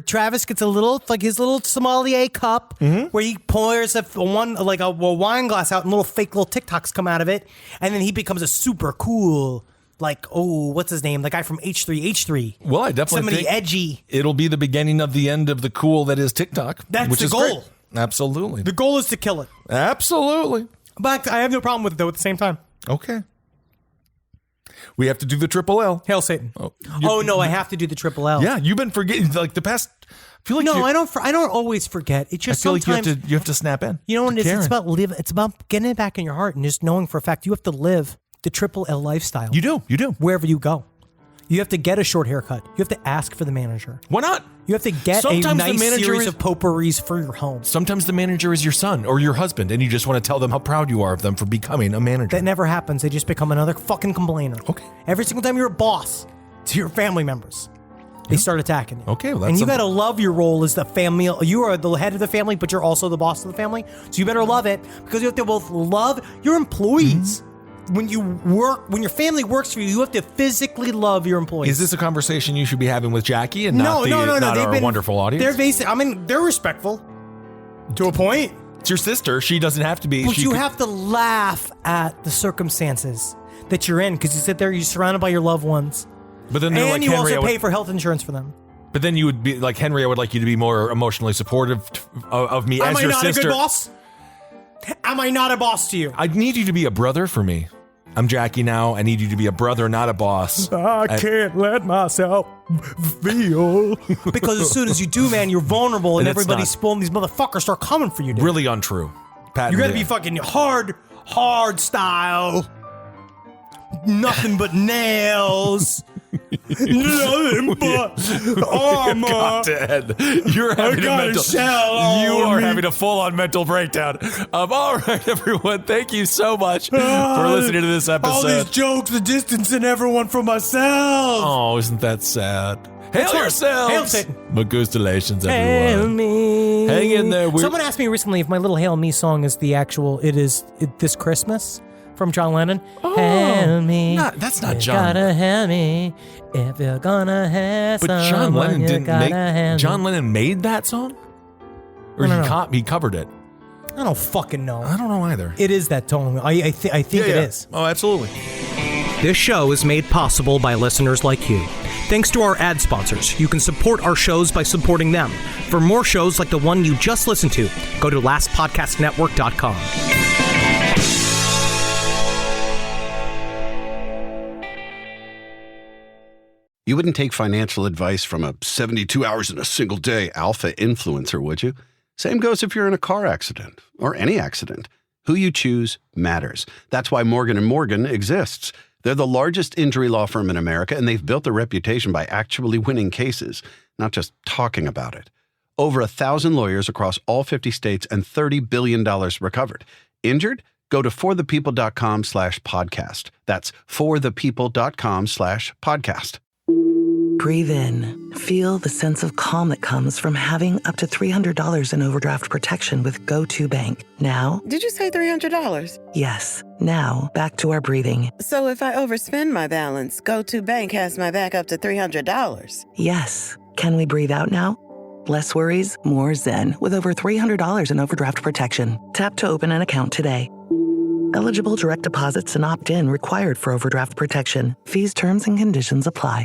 [SPEAKER 11] Travis gets his little sommelier cup where he pours a wine glass out and little fake little TikToks come out of it, and then he becomes a super cool what's his name? The guy from H3H3.
[SPEAKER 12] Well, I definitely
[SPEAKER 11] somebody
[SPEAKER 12] think
[SPEAKER 11] edgy.
[SPEAKER 12] It'll be the beginning of the end of the cool that is TikTok.
[SPEAKER 11] That's
[SPEAKER 12] which
[SPEAKER 11] the
[SPEAKER 12] is
[SPEAKER 11] goal.
[SPEAKER 12] Great. Absolutely.
[SPEAKER 11] The goal is to kill it.
[SPEAKER 12] Absolutely.
[SPEAKER 11] But I have no problem with it though. At the same time.
[SPEAKER 12] Okay. We have to do the triple L.
[SPEAKER 11] Hail Satan. Oh no, I have to do the triple L.
[SPEAKER 12] Yeah, you've been forgetting like the past. I feel like
[SPEAKER 11] I don't always forget. It's just
[SPEAKER 12] I feel
[SPEAKER 11] sometimes
[SPEAKER 12] like you have to snap in.
[SPEAKER 11] You know what it is?
[SPEAKER 12] Karen.
[SPEAKER 11] It's about live. It's about getting it back in your heart and just knowing for a fact you have to live the triple L lifestyle.
[SPEAKER 12] You do.
[SPEAKER 11] Wherever you go. You have to get a short haircut. You have to ask for the manager.
[SPEAKER 12] Why not?
[SPEAKER 11] You have to get
[SPEAKER 12] Sometimes
[SPEAKER 11] a
[SPEAKER 12] the
[SPEAKER 11] nice
[SPEAKER 12] manager
[SPEAKER 11] series
[SPEAKER 12] is-
[SPEAKER 11] of potpourris for your home.
[SPEAKER 12] Sometimes the manager is your son or your husband, and you just want to tell them how proud you are of them for becoming a manager.
[SPEAKER 11] That never happens. They just become another fucking complainer.
[SPEAKER 12] Okay.
[SPEAKER 11] Every single time you're a boss to your family members, they start attacking you.
[SPEAKER 12] Okay, well, that's
[SPEAKER 11] and you
[SPEAKER 12] something-
[SPEAKER 11] got to love your role as the family. You are the head of the family, but you're also the boss of the family. So you better love it because you have to both love your employees. When your family works for you, you have to physically love your employees.
[SPEAKER 12] Is this a conversation you should be having with Jackie and not our wonderful audience?
[SPEAKER 11] They're respectful to a point.
[SPEAKER 12] It's your sister. She doesn't have to be.
[SPEAKER 11] But you have to laugh at the circumstances that you're in because you sit there, you're surrounded by your loved ones.
[SPEAKER 12] But then they're
[SPEAKER 11] and
[SPEAKER 12] like,
[SPEAKER 11] you
[SPEAKER 12] Henry,
[SPEAKER 11] also pay for health insurance for them.
[SPEAKER 12] But then you would be like, Henry, I would like you to be more emotionally supportive of me as your sister.
[SPEAKER 11] Am I not a good boss? Am I not a boss to you?
[SPEAKER 12] I need you to be a brother for me. I'm Jackie now. I need you to be a brother, not a boss.
[SPEAKER 11] I can't let myself feel. Because as soon as you do, man, you're vulnerable and
[SPEAKER 12] And it's
[SPEAKER 11] everybody's
[SPEAKER 12] not.
[SPEAKER 11] spoiling. These motherfuckers start coming for you, dude.
[SPEAKER 12] Really untrue. Pat,
[SPEAKER 11] You gotta be fucking hard style. Nothing but nails. Nothing but armor.
[SPEAKER 12] God, Ed, you're having having a full-on mental breakdown. All right, everyone. Thank you so much for listening to this episode.
[SPEAKER 11] All these jokes, the distancing everyone from myself.
[SPEAKER 12] Oh, isn't that sad? Hail yourselves!
[SPEAKER 11] Hail Satan.
[SPEAKER 12] Magustalations,
[SPEAKER 11] Hail
[SPEAKER 12] everyone.
[SPEAKER 11] me.
[SPEAKER 12] Hang in there.
[SPEAKER 11] Someone asked me recently if my little Hail Me song is this Christmas from John Lennon.
[SPEAKER 12] Oh,
[SPEAKER 11] Hail me.
[SPEAKER 12] That's not
[SPEAKER 11] You
[SPEAKER 12] John.
[SPEAKER 11] gotta hail me if you're gonna have
[SPEAKER 12] But John
[SPEAKER 11] someone,
[SPEAKER 12] Lennon
[SPEAKER 11] you
[SPEAKER 12] didn't
[SPEAKER 11] gotta hail
[SPEAKER 12] make.
[SPEAKER 11] me.
[SPEAKER 12] John Lennon made that song, or
[SPEAKER 11] I don't know.
[SPEAKER 12] he covered it.
[SPEAKER 11] I don't fucking know.
[SPEAKER 12] I don't know either.
[SPEAKER 11] It is that tone. I think it is.
[SPEAKER 12] Oh, absolutely.
[SPEAKER 1] This show is made possible by listeners like you. Thanks to our ad sponsors, you can support our shows by supporting them. For more shows like the one you just listened to, go to lastpodcastnetwork.com.
[SPEAKER 14] You wouldn't take financial advice from a 72 hours in a single day alpha influencer, would you? Same goes if you're in a car accident or any accident. Who you choose matters. That's why Morgan & Morgan exists. They're the largest injury law firm in America, and they've built a reputation by actually winning cases, not just talking about it. Over 1,000 lawyers across all 50 states and $30 billion recovered. Injured? Go to forthepeople.com/podcast. That's forthepeople.com/podcast.
[SPEAKER 15] Breathe in. Feel the sense of calm that comes from having up to $300 in overdraft protection with Go2 Bank. Now,
[SPEAKER 7] Did you say $300?
[SPEAKER 15] yes. Now, back to our breathing.
[SPEAKER 7] So if I overspend my balance, Go2 Bank has my back up to $300.
[SPEAKER 15] Yes. Can we breathe out now? Less worries, more zen with over $300 in overdraft protection. Tap to open an account today. Eligible direct deposits and opt-in required for overdraft protection. Fees, terms, and conditions apply.